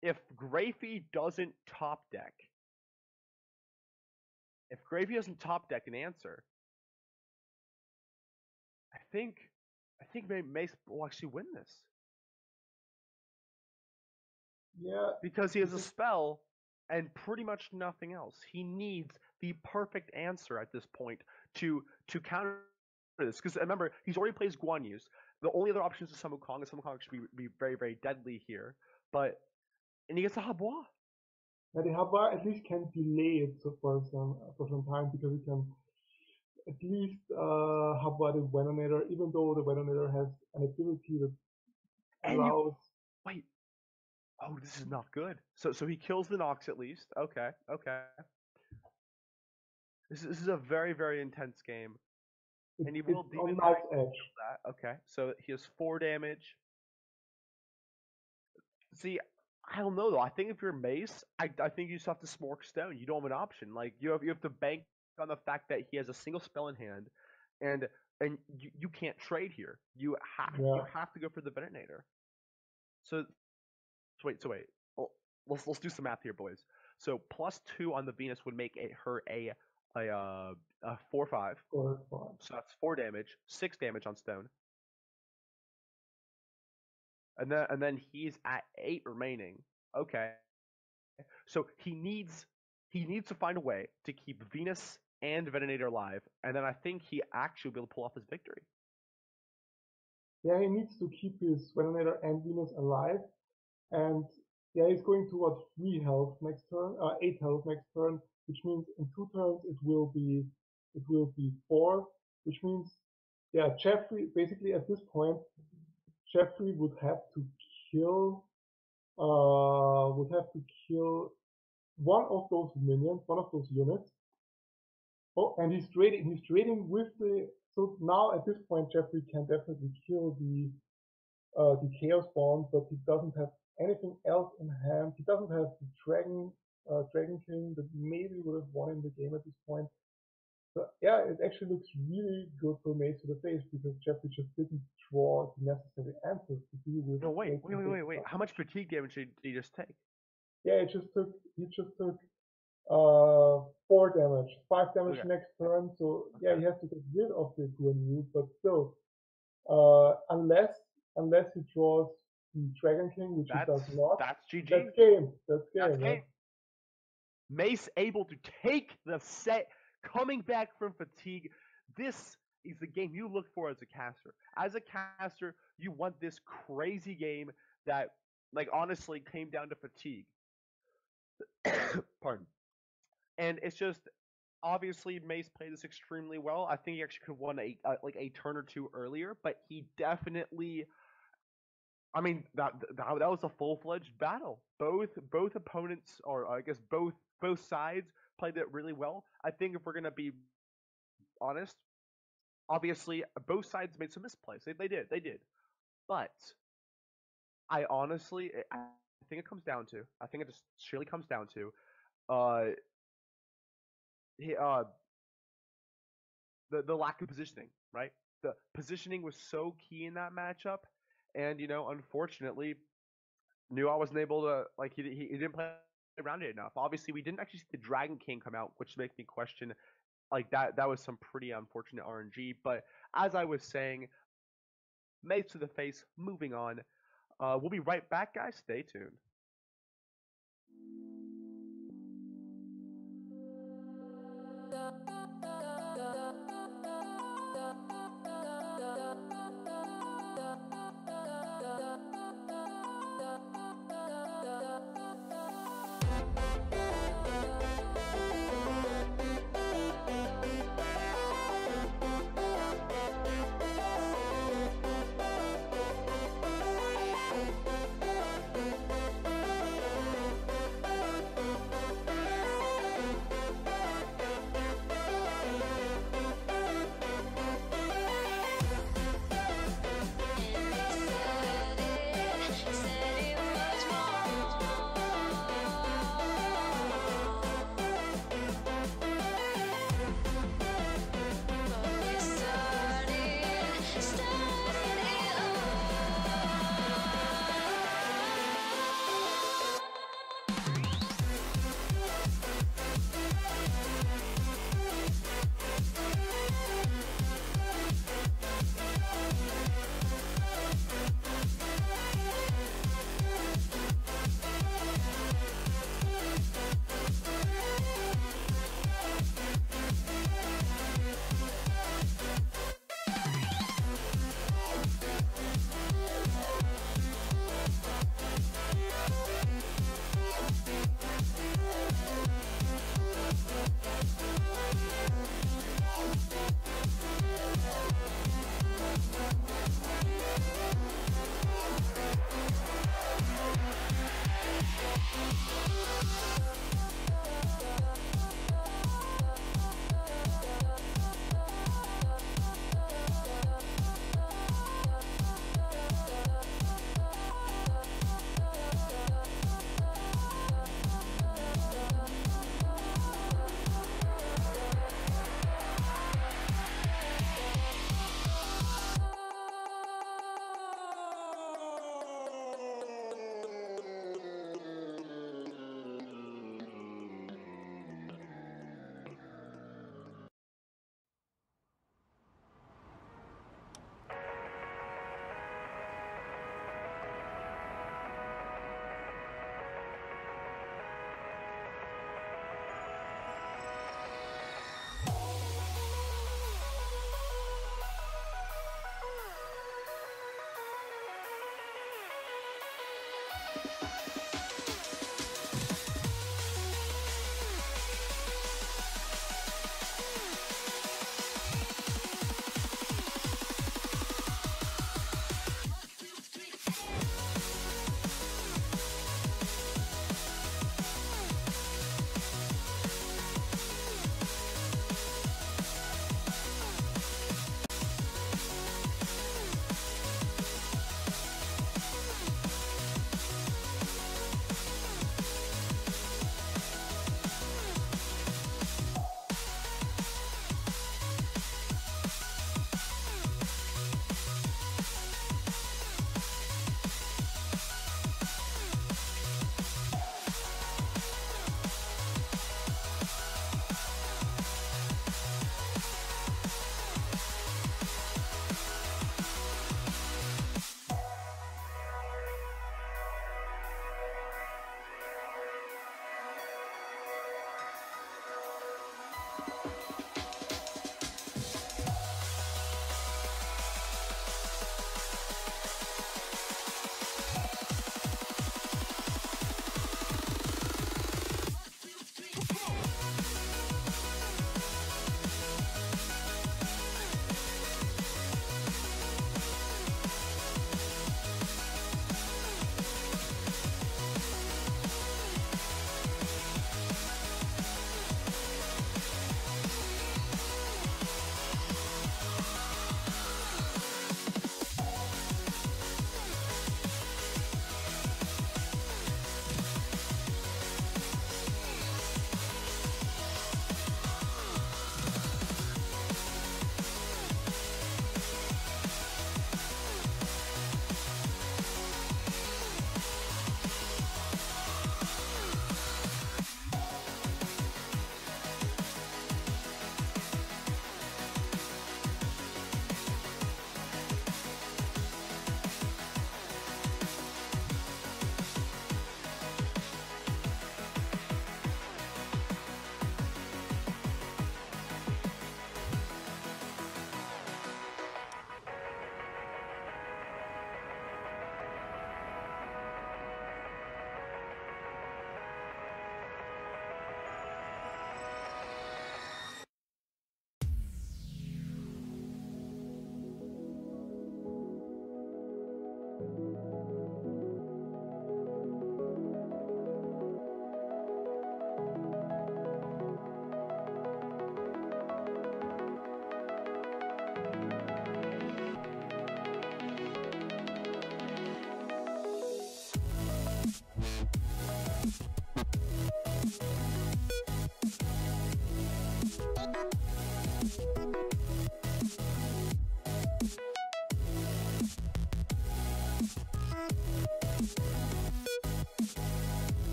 B: If Greyfie doesn't top deck, an answer, I think Mace will actually win this.
F: Yeah,
B: Because he has a spell and pretty much nothing else. He needs the perfect answer at this point to counter this. Because remember, he's already plays Guan Yu's. The only other option is to summon Kong, and summon Kong should be very, very deadly here. And he gets a Habois.
F: now the Habar at least can delay it for some time because it can at least Habar the Venonator, even though the Venonator has an ability that allows.
B: Wait. Oh, this is not good. So he kills the Nox at least. Okay. This is a very, very intense game. And he will
F: It's on
B: Demon
F: Knife's
B: Knight
F: Edge.
B: that. Okay. So he has 4 damage. See, I don't know though. I think if you're Mace, I think you just have to Smork Stone. You don't have an option. Like you have to bank on the fact that he has a single spell in hand, and you can't trade here. You have to go for the Venator. So wait. Well, let's do some math here, boys. So +2 on the Venus would make her a 4/5. So that's 4 damage, 6 damage on Stone. And then he's at 8 remaining. Okay. So he needs to find a way to keep Venus and Venator alive, and then I think he actually will be able to pull off his victory.
F: Yeah, he needs to keep his Venonator and Venus alive, and yeah, he's going towards 3 health next turn, 8 health next turn, which means in 2 turns it will be 4, which means, yeah, Jeffrey, basically at this point, Jeffrey would have to kill one of those minions, one of those units. Oh, and he's trading with the, so now at this point, Jeffrey can definitely kill the Chaos Bomb, but he doesn't have anything else in hand. He doesn't have the Dragon King that maybe would have won in the game at this point. So yeah, it actually looks really good for Mace to the face because Jeffrey just didn't draw the necessary answers to deal with.
B: No, wait. How much fatigue damage did he just take?
F: Yeah, he just took 4 damage, 5 damage
B: Okay.
F: next turn. So yeah, he has to get rid of the Guan, but still, unless he draws the Dragon King, which he does not.
B: That's GG.
F: That's game.
B: That's
F: Yeah.
B: game. Mace able to take the set, coming back from fatigue. This is the game you look for as a caster. As a caster, you want this crazy game that, like, honestly came down to fatigue. Pardon. And it's just, obviously, Mace played this extremely well. I think he actually could have won a turn or two earlier, but he definitely. I mean, that was a full-fledged battle. Both opponents, or I guess both sides played it really well. I think if we're gonna be honest, obviously both sides made some misplays. They did. But I think it comes down to. I think it just surely comes down to. The lack of positioning, right? The positioning was so key in that matchup, and unfortunately, Nuwa wasn't able to, like, he didn't play around it enough. Obviously, we didn't actually see the Dragon King come out, which makes me question, like, that was some pretty unfortunate RNG. But as I was saying, Mace to the face, moving on. We'll be right back, guys. Stay tuned.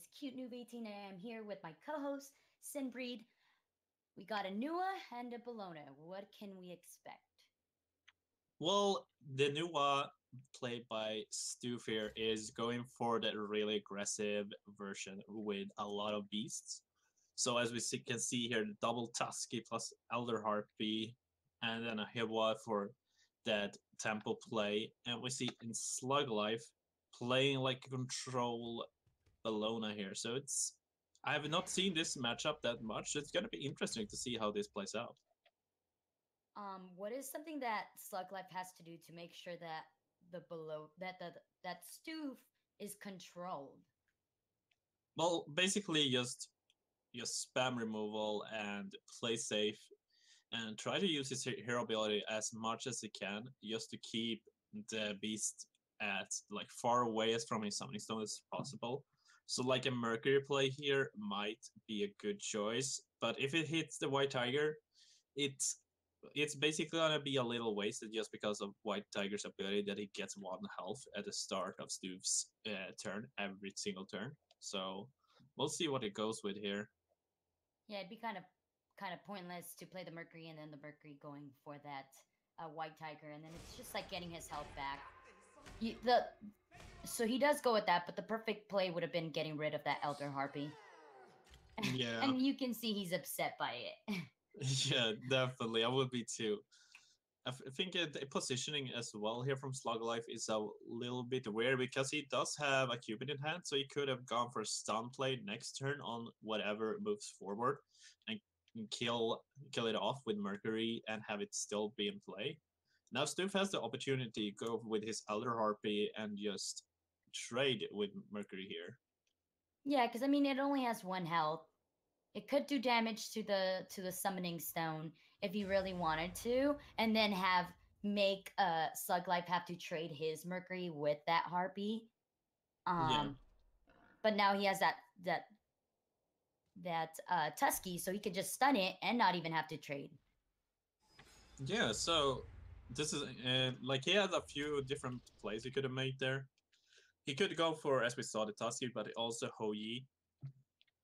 D: is Cute Noob 18, and I'm here with my co-host Sinbreed. We got a Nua and a Bologna. What can we expect?
C: Well, the Nuwa played by Stufir is going for the really aggressive version with a lot of beasts. So as can see here, the double Tusky plus Elder Harpy, and then a Hiwa for that tempo play. And we see in Slug Life playing like control Bologna here. So I have not seen this matchup that much. So it's gonna be interesting to see how this plays out.
D: What is something that Slug Life has to do to make sure that that Stoof is controlled?
C: Well, basically just spam removal and play safe and try to use his hero ability as much as he can just to keep the beast at like far away as from his summoning stone as possible. So like a Mercury play here might be a good choice, but if it hits the White Tiger, it's it's basically gonna be a little wasted just because of White Tiger's ability that he gets 1 health at the start of Stu's turn every single turn. So we'll see what it goes with here.
D: Yeah, it'd be kind of pointless to play the Mercury and then the Mercury going for that White Tiger, and then it's just like getting his health back. So he does go with that, but the perfect play would have been getting rid of that Elder Harpy.
C: Yeah.
D: And you can see he's upset by it.
C: Yeah, definitely. I would be too. I think the positioning as well here from Slug Life is a little bit weird because he does have a Cupid in hand, so he could have gone for a stun play next turn on whatever moves forward and kill it off with Mercury and have it still be in play. Now Stoof has the opportunity to go with his Elder Harpy and just trade with Mercury here.
D: Yeah, because I mean it only has 1 health. It could do damage to the summoning stone if he really wanted to, and then make Slug Life have to trade his Mercury with that Harpy.
C: Yeah.
D: But now he has that Tusky, so he could just stun it and not even have to trade.
C: Yeah, so this is like he has a few different plays he could have made there. He could go for, as we saw, the Tusky, but also Hou Yi.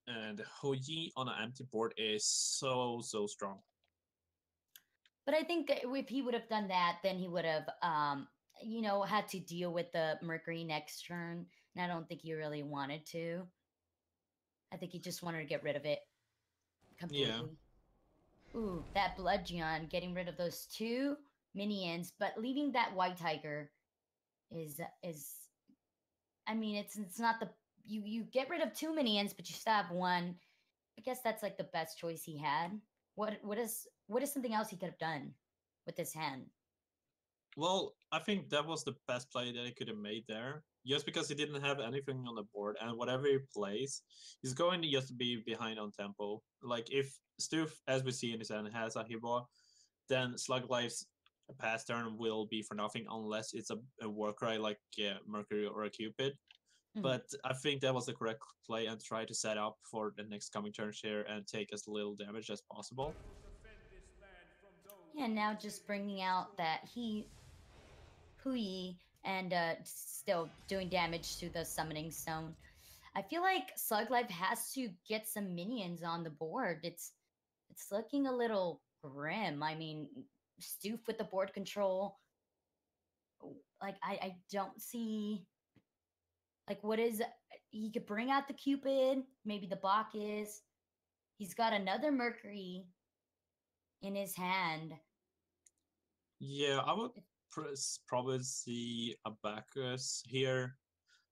C: And Hou Yi on an empty board is so strong.
D: But I think if he would have done that, then he would have, had to deal with the Mercury next turn. And I don't think he really wanted to. I think he just wanted to get rid of it completely. Yeah. Ooh, that Bludgeon, getting rid of those 2 minions, but leaving that White Tiger is. I mean, it's not the you get rid of 2 minions, but you still have 1. I guess that's like the best choice he had. What is something else he could have done with his hand?
C: Well, I think that was the best play that he could have made there. Just because he didn't have anything on the board, and whatever he plays, he's going to just be behind on tempo. Like if Stoof, as we see in his hand, has a Hiba, then Slug Life's pass turn will be for nothing unless it's a Warcry like Mercury or a Cupid. But I think that was the correct play and try to set up for the next coming turn here and take as little damage as possible.
D: Yeah, now just bringing out that Hou Yi and still doing damage to the summoning stone. I feel like Slug Life has to get some minions on the board. It's looking a little grim. I mean, Stoof with the board control. Like I don't see like what is he could bring out the Cupid, maybe the Bacchus. He's got another Mercury in his hand.
C: Yeah, I would probably see a Bacchus here.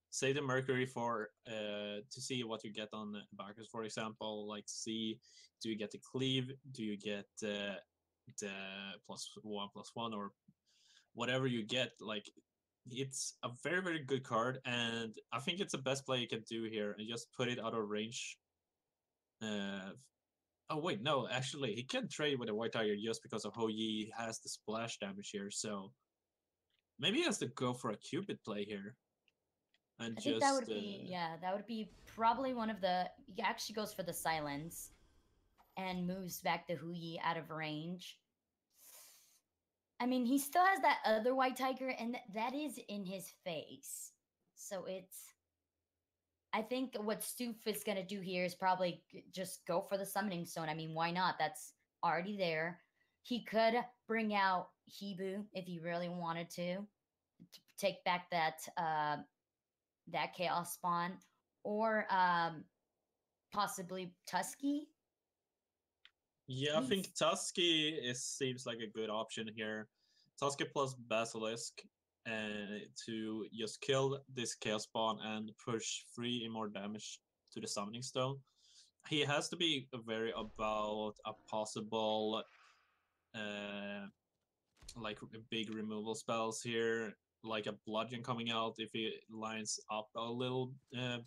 C: Save the Mercury for to see what you get on Bacchus, for example. Like, see, do you get the cleave? Do you get the +1/+1 or whatever you get? Like, it's a very good card, and I think it's the best play you can do here, and just put it out of range. Oh wait, no, actually, he can trade with a White Tiger just because of Hou Yi has the splash damage here. So maybe he has to go for a Cupid play here. And
D: I think that would be that would be probably one of the. He actually goes for the silence, and moves back the Hou Yi out of range. I mean, he still has that other White Tiger, and that is in his face. So I think what Stoof is gonna do here is probably just go for the summoning stone. I mean, why not? That's already there. He could bring out Hibu if he really wanted to take back that chaos spawn, or possibly Tusky.
C: Yeah, I
D: He's-
C: think Tusky seems like a good option here. Tusky plus Basilisk to just kill this Chaos Spawn and push 3 more damage to the Summoning Stone. He has to be very about a possible like big removal spells here, like a Bludgeon coming out if he lines up a little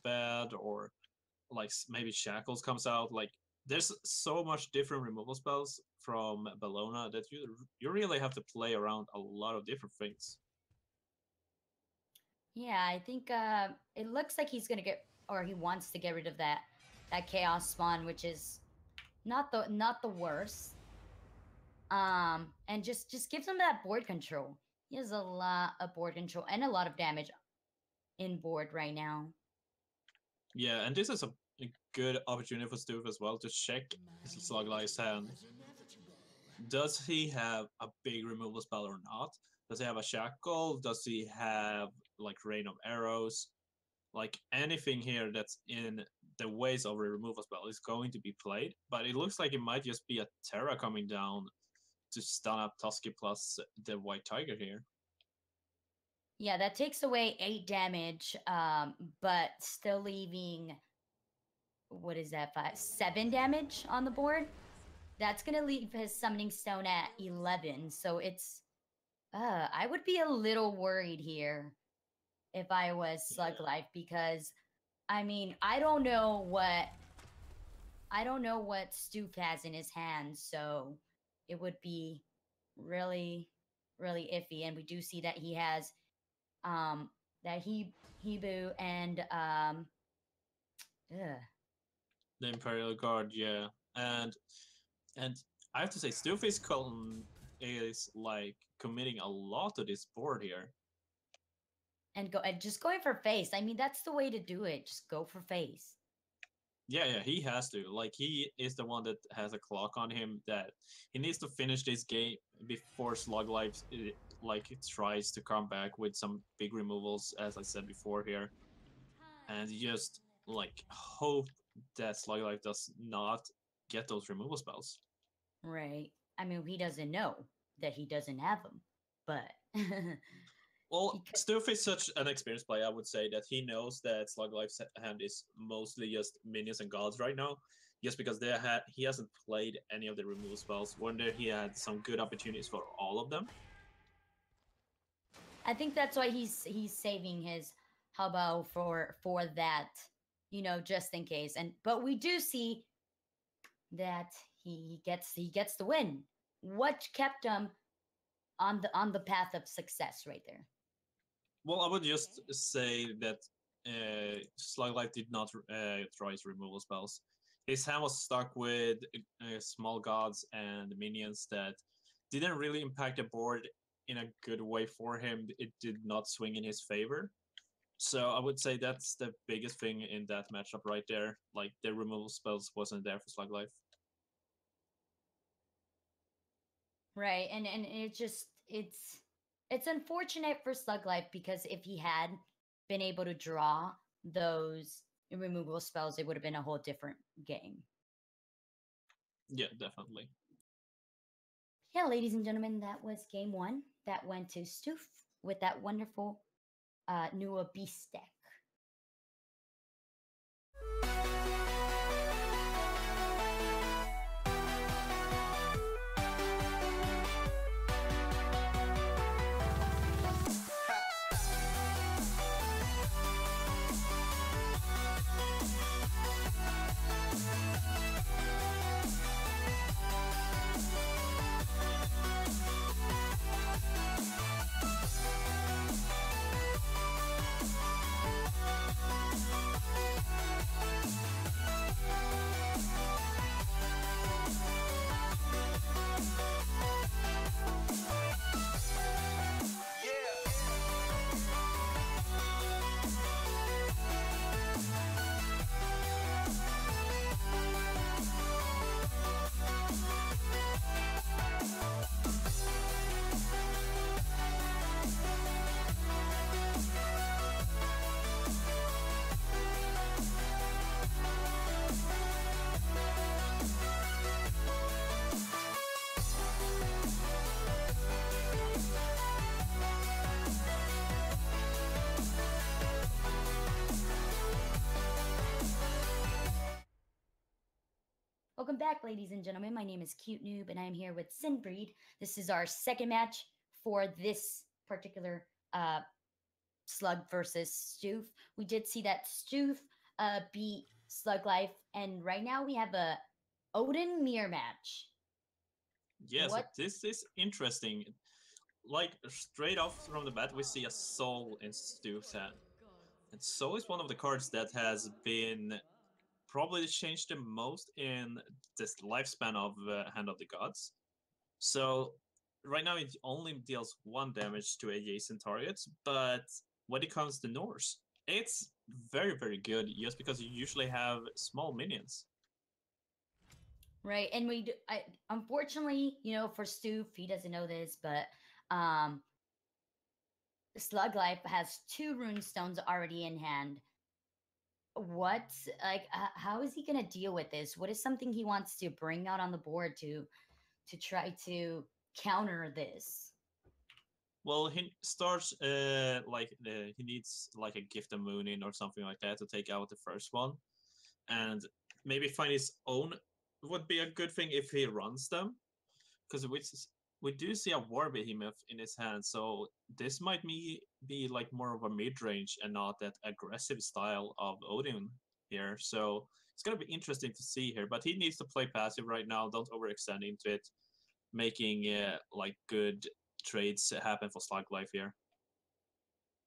C: bad, or like maybe Shackles comes out. Like there's so much different removal spells from Bellona that you really have to play around a lot of different things.
D: Yeah, I think it looks like he's gonna get, or he wants to get rid of that chaos spawn, which is not the worst. And just gives him that board control. He has a lot of board control and a lot of damage in board right now.
C: Yeah, and this is a good opportunity for Stoof as well to check Sluglife's hand. Does he have a big removal spell or not? Does he have a shackle? Does he have like rain of arrows? Like anything here that's in the ways of a removal spell is going to be played, but it looks like it might just be a Terra coming down to stun up Tusky plus the White Tiger here.
D: Yeah, that takes away 8 damage, but still leaving, what is that, 7 damage on the board. That's gonna leave his summoning stone at 11. So it's, I would be a little worried here if I was Sluglife, because I mean, I don't know what Stoof has in his hands, so it would be really, really iffy. And we do see that he has that Hibu and
C: The Imperial Guard, yeah, and I have to say, Stoof is like committing a lot to this board here.
D: and just going for face. I mean, that's the way to do it. Just go for face.
C: Yeah, he has to. Like, he is the one that has a clock on him that he needs to finish this game before Sluglife like it tries to come back with some big removals, as I said before here, and just like hope that Sluglife does not get those removal spells.
D: Right. I mean, he doesn't know that he doesn't have them, but
C: Well, Stoof is such an experienced player, I would say, that he knows that Sluglife's hand is mostly just minions and gods right now, just because he hasn't played any of the removal spells. Wonder he had some good opportunities for all of them.
D: I think that's why he's saving his Hubbo for that, just in case. But we do see that he gets the win. What kept him on the path of success right there?
C: Well, I would just say that Sluglife did not try his removal spells. His hand was stuck with small gods and minions that didn't really impact the board in a good way for him. It did not swing in his favor. So I would say that's the biggest thing in that matchup right there. Like, the removal spells wasn't there for Sluglife.
D: Right, and it's unfortunate for Sluglife, because if he had been able to draw those removal spells, it would have been a whole different game.
C: Yeah, definitely.
D: Yeah, ladies and gentlemen, that was game 1. That went to Stoof with that wonderful Nua Beast deck. welcome back, ladies and gentlemen. My name is Cute Noob, and I'm here with Sinbreed. This is our second match for this particular Slug versus Stoof. We did see that Stoof beat Slug Life, and right now we have a Odin mirror match.
C: Yes,
D: What?
C: this is interesting. Like straight off from the bat, we see a soul in Stu's hand, and soul is one of the cards that has been probably changed the most in this lifespan of Hand of the Gods. So right now it only deals 1 damage to adjacent targets, but when it comes to Norse, it's very good just because you usually have small minions.
D: Right, and unfortunately, for Stoof, he doesn't know this, but um, Slug Life has 2 rune stones already in hand. What, how is he gonna deal with this? What is something he wants to bring out on the board to try to counter this?
C: Well, he starts he needs like a gift of mooning or something like that to take out the first one, and maybe find his own would be a good thing if he runs them, because we do see a war behemoth in his hand, so this might be like more of a mid range and not that aggressive style of Odin here. So it's gonna be interesting to see here, but he needs to play passive right now. Don't overextend into it, making like good trades happen for Slug Life here.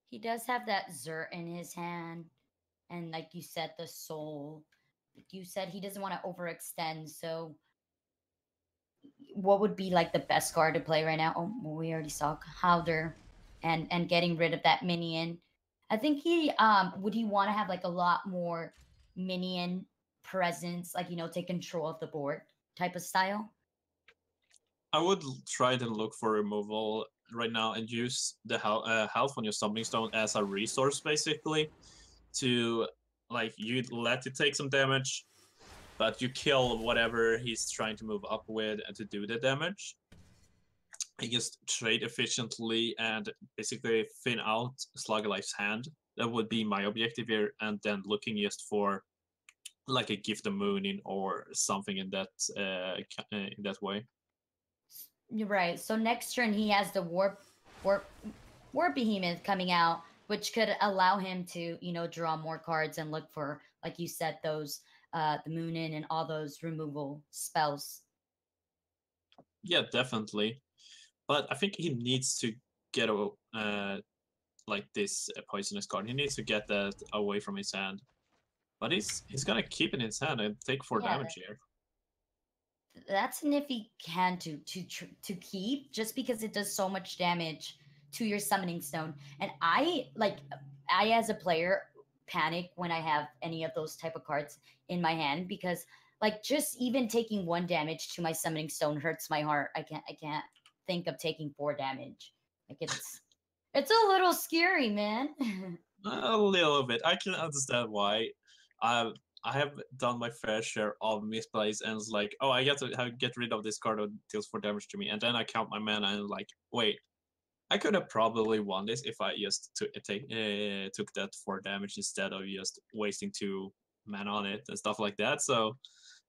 D: He does have that Zert in his hand, and like you said, the soul. You said he doesn't want to overextend, so what would be like the best card to play right now? Oh, well, we already saw Howder and getting rid of that minion. I think he would he want to have like a lot more minion presence, like take control of the board type of style.
C: I would try to look for removal right now and use the health on your Summoning Stone as a resource, basically, to like you let it take some damage, but you kill whatever he's trying to move up with and to do the damage. You just trade efficiently and basically thin out Slug Life's hand. That would be my objective here, and then looking just for like a Gift of Mooning or something in that way.
D: You're right. So next turn he has the warp behemoth coming out, which could allow him to draw more cards and look for, like you said, those the Moonin and all those removal spells.
C: Yeah, definitely. But I think he needs to get like this poisonous card. He needs to get that away from his hand. But he's gonna keep it in his hand and take 4 damage here.
D: That's an iffy hand to keep, just because it does so much damage to your Summoning Stone. And I as a player panic when I have any of those type of cards in my hand, because like just even taking 1 damage to my Summoning Stone hurts my heart. I can't think of taking 4 damage. Like it's a little scary, man.
C: A little bit. I can understand why. I have done my fair share of misplays, and it's like, oh, I get to get rid of this card that deals 4 damage to me, and then I count my mana and like, wait, I could have probably won this if I just took that 4 damage instead of just wasting 2 mana on it and stuff like that. So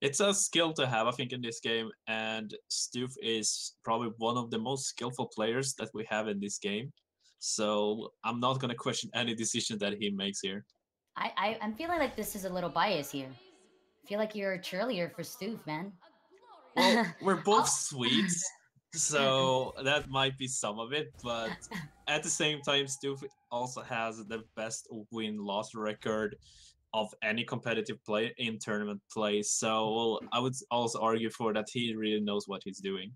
C: it's a skill to have, I think, in this game, and Stoof is probably one of the most skillful players that we have in this game. So I'm not gonna question any decision that he makes here.
D: I'm feeling like this is a little bias here. I feel like you're a cheerleader for Stoof, man.
C: Well, we're both Swedes, so that might be some of it, but at the same time, Stoof also has the best win-loss record of any competitive play in tournament play, so I would also argue for that he really knows what he's doing.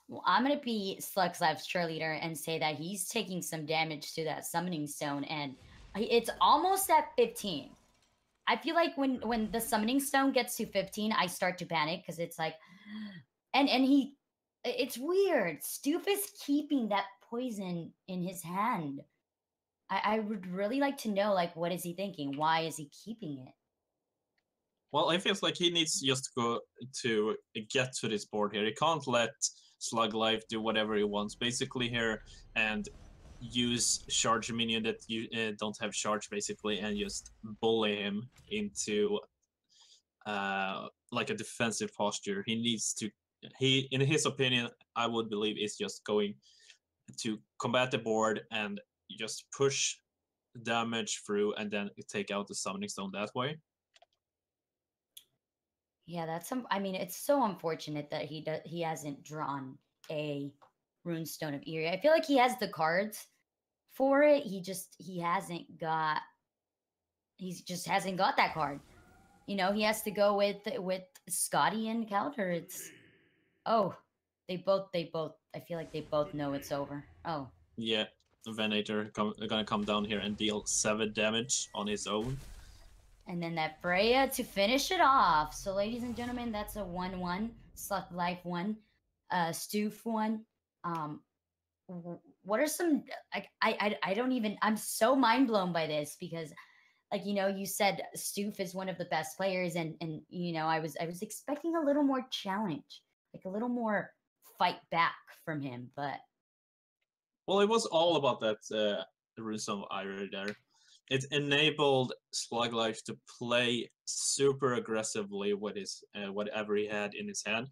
D: Well, I'm gonna be Slug Life's cheerleader and say that he's taking some damage to that Summoning Stone, and it's almost at 15. I feel like when the Summoning Stone gets to 15, I start to panic, because it's like, and it's weird. Stoof is keeping that poison in his hand. I would really like to know, like, what is he thinking? Why is he keeping it?
C: Well, it feels like he needs just to get to this board here. He can't let Slug Life do whatever he wants, basically, here, and use charge minion that you don't have charge, basically, and just bully him into like a defensive posture. He needs to. He, in his opinion, I would believe, is just going to combat the board and just push damage through, and then take out the summoning stone that way.
D: Yeah, that's some. I mean, it's so unfortunate that he hasn't drawn a Runestone of Eerie. I feel like he has the cards for it. He hasn't got. He just hasn't got that card. You know, he has to go with Scotty and Calder. It's they both. I feel like they both know it's over. Oh,
C: Yeah, Venator gonna come down here and deal 7 damage on his own.
D: and then that Freya to finish it off. So, ladies and gentlemen, that's a 1-1 Slug Life 1, Stoof 1. What are some like I don't even. I'm so mind blown by this because, like, you know, you said Stoof is one of the best players, and you know, I was expecting a little more challenge, like a little more fight back from him, but
C: Well, it was all about that Runestone of Iron there. It enabled Slug Life to play super aggressively with his whatever he had in his hand,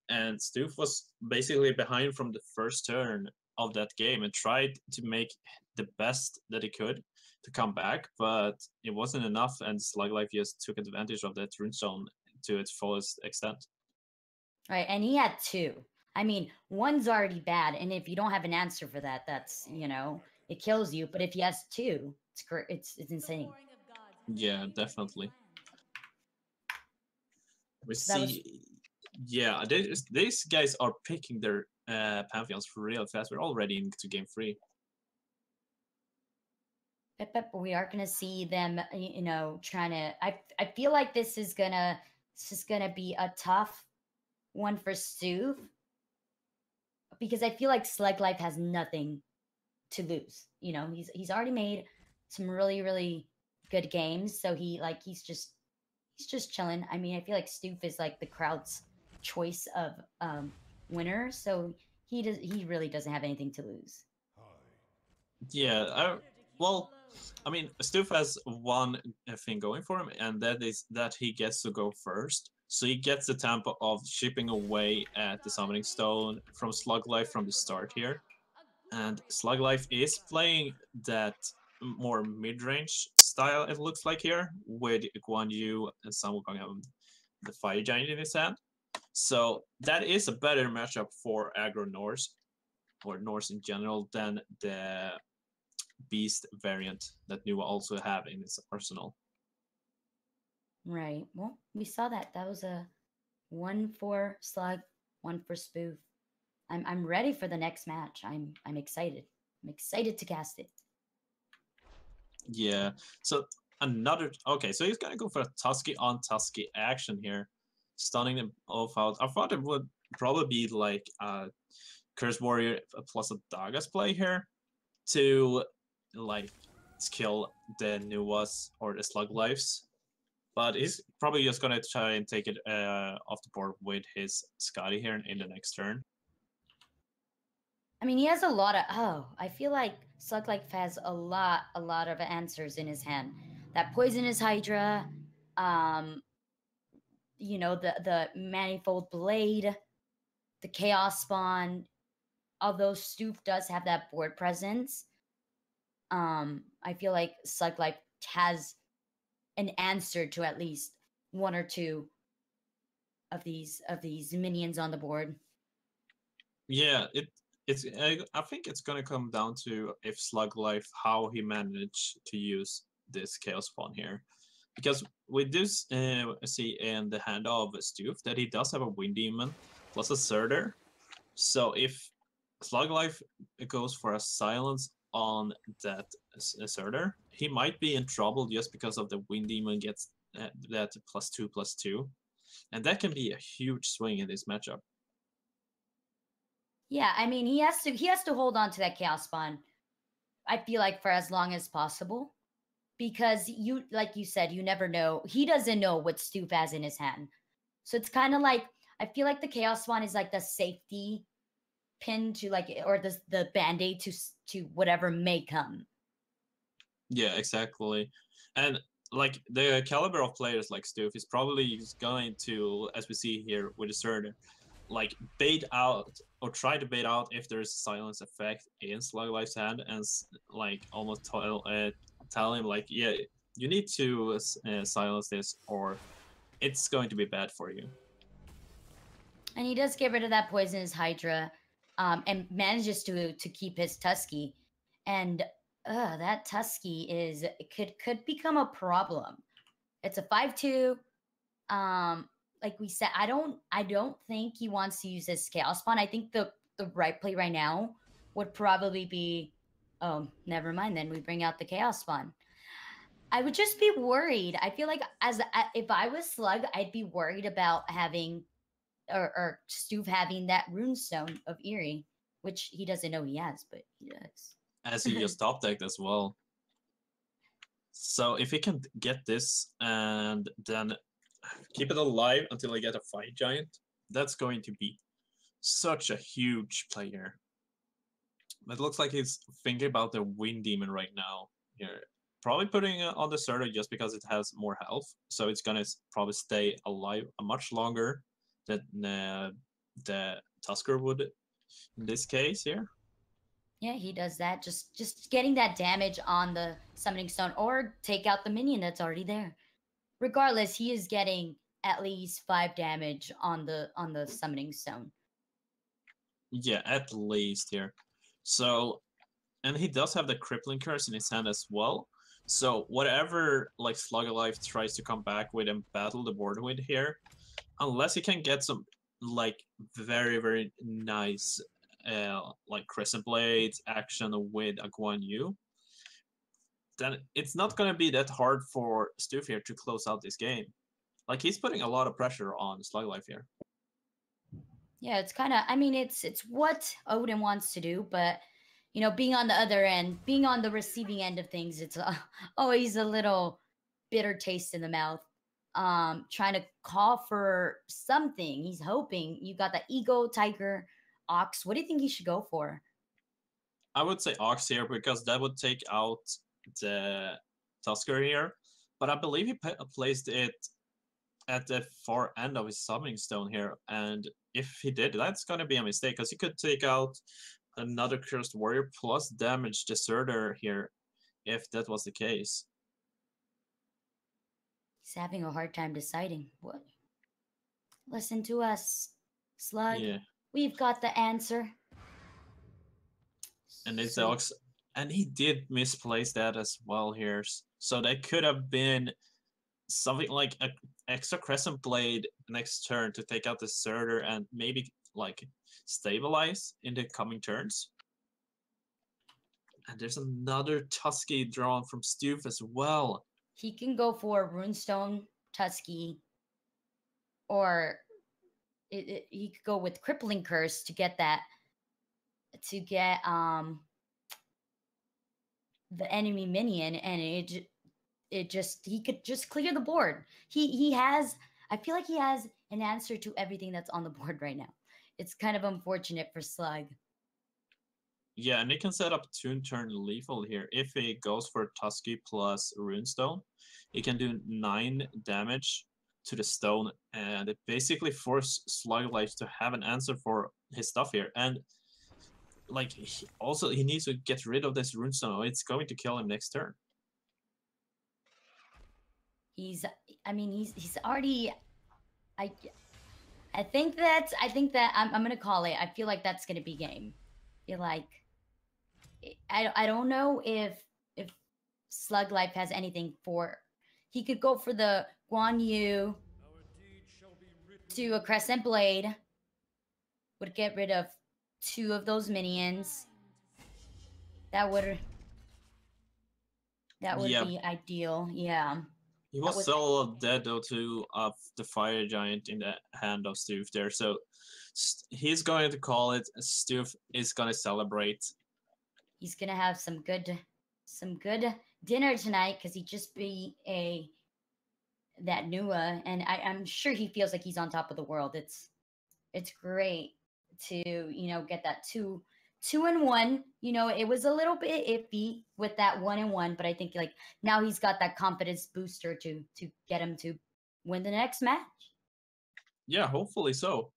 C: and Stoof was basically behind from the first turn of that game and tried to make the best that he could to come back, but it wasn't enough, and Slug Life just took advantage of that Runestone to its fullest extent.
D: right, and he had 2. I mean, 1's already bad, and if you don't have an answer for that, that's, you know, it kills you. But if he has 2, it's great. It's insane.
C: Yeah, definitely. We
D: So that was-
C: see, yeah, these guys are picking their pantheons real fast. We're already into game 3.
D: But we are gonna see them, you know, trying to. I feel like this is gonna be a tough one for Stoof because I feel like Slug Life has nothing to lose. You know, he's already made some really good games, so he's just chilling. I mean, I feel like Stoof is like the crowd's choice of winner, so he really doesn't have anything to lose.
C: Yeah, well, I mean, Stoof has one thing going for him, and that is that he gets to go first. So he gets the tempo of chipping away at the Summoning Stone from Slug Life from the start here. And Slug Life is playing that more mid-range style, it looks like here, with Guan Yu and Sun Wukong having the Fire Giant in his hand. So that is a better matchup for aggro Norse, or Norse in general, than the Beast variant that Nuwa also have in its arsenal.
D: Right. Well, we saw that. That was a 1 for Slug, 1 for Spoof. I'm ready for the next match. I'm excited. I'm excited to cast it.
C: Yeah. So another. Okay, so he's gonna go for a Tusky on Tusky action here, stunning them both out. I thought it would probably be like a Curse Warrior plus a Dagas play here to like kill the Nuwas or the Slug Lives. But he's probably just gonna try and take it off the board with his Scotty here in the next turn.
D: I mean, he has a lot of. I feel like Slug Life has a lot of answers in his hand. That Poisonous Hydra, you know, the Manifold Blade, the Chaos Spawn. Although Stoof does have that board presence, I feel like Slug Life has an answer to at least 1 or 2 of these minions on the board.
C: Yeah, it's. I think it's gonna come down to if Slug Life how he managed to use this Chaos Spawn here, because we do see in the hand of Stoof that he does have a Wind Demon plus a Surtur. So if Slug Life goes for a silence on that Surtur, he might be in trouble just because of the Wind Demon gets that +2/+2, and that can be a huge swing in this matchup.
D: Yeah, I mean, he has to hold on to that Chaos Spawn. I feel like for as long as possible, because you, like you said, you never know. He doesn't know what Stoof has in his hand, so it's kind of like I feel like the Chaos Spawn is like the safety pin to like, or the Band-Aid to whatever may come.
C: Yeah, exactly. And like the caliber of players like Stoof is probably going to, as we see here with the Surtur, like bait out or try to bait out if there's a silence effect in Slug Life's hand, and like almost tell him like, yeah, you need to silence this or it's going to be bad for you.
D: And he does get rid of that poisonous Hydra, and manages to keep his Tusky, and that Tusky is could become a problem. It's a 5/2. Like we said, I don't think he wants to use his Chaos Spawn. I think the right play right now would probably be, oh, never mind. Then we bring out the Chaos Spawn. I would just be worried. I feel like if I was Slug, I'd be worried about having or Stoof having that Runestone of Eerie, which he doesn't know he has, but he does.
C: As he just top decked as well. So if he can get this and then keep it alive until I get a Fire Giant, that's going to be such a huge player. It looks like he's thinking about the Wind Demon right now. Here, probably putting it on the Surtur just because it has more health, so it's gonna probably stay alive much longer than the Tusker would in this case here.
D: Yeah, he does that. Just getting that damage on the Summoning Stone or take out the minion that's already there. Regardless, he is getting at least 5 damage on the Summoning Stone.
C: Yeah, at least here. So, and he does have the Crippling Curse in his hand as well. So whatever like Slug Life tries to come back with and battle the board with here, unless he can get some like very nice like Crescent Blades action with a Guan Yu, then it's not gonna be that hard for Stoof here to close out this game. Like he's putting a lot of pressure on Slug Life here.
D: Yeah, it's kind of, I mean, it's what Odin wants to do, but you know, being on the other end, being on the receiving end of things, it's always a little bitter taste in the mouth. Trying to call for something. He's hoping. You got the Ego, Tiger, Ox. What do you think he should go for?
C: I would say Ox here because that would take out the Tusker here, but I believe he placed it at the far end of his Summoning Stone here, and if he did, that's going to be a mistake because he could take out another Cursed Warrior plus damage the Surtur here if that was the case.
D: He's having a hard time deciding. What? Listen to us, Slug.
C: Yeah.
D: We've got the answer.
C: And it's Ox, and he did misplace that as well here. So that could have been something like an extra Crescent Blade next turn to take out the Surtur and maybe like stabilize in the coming turns. And there's another Tusky drawn from Stoof as well.
D: He can go for Runestone, Tusky, or he could go with Crippling Curse to get that, to get the enemy minion, and it just, he could just clear the board. He has, I feel like he has an answer to everything that's on the board right now. It's kind of unfortunate for Slug.
C: Yeah, and he can set up Toon Turn Lethal here. If he goes for Tusky plus Runestone, he can do 9 damage to the stone, and it basically forces Slug Life to have an answer for his stuff here. And like, he needs to get rid of this Runestone, or it's going to kill him next turn.
D: He's already, I think that I'm gonna call it. I feel like that's gonna be game. I feel like, I don't know if Slug Life has anything for. He could go for the Guan Yu to a Crescent Blade. Would get rid of 2 of those minions. That would be ideal. Yeah.
C: He was still dead though to the Fire Giant in the hand of Stoof there. So he's going to call it. Stoof is going to celebrate.
D: He's going to have some good dinner tonight because he just beat that Nua, and I'm sure he feels like he's on top of the world. It's great to, you know, get that 2 2-1. You know, it was a little bit iffy with that 1-1, but I think like now he's got that confidence booster to get him to win the next match.
C: Yeah, hopefully so.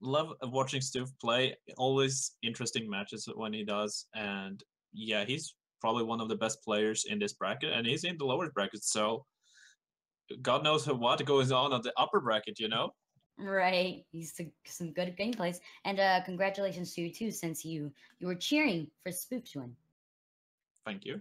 C: Love watching Stuf play. Always interesting matches when he does, and yeah, he's probably one of the best players in this bracket, and he's in the lower bracket, so God knows what goes on the upper bracket, you know?
D: Right. He's some good gameplays. And congratulations to you too, since you were cheering for Spoof to win.
C: Thank you.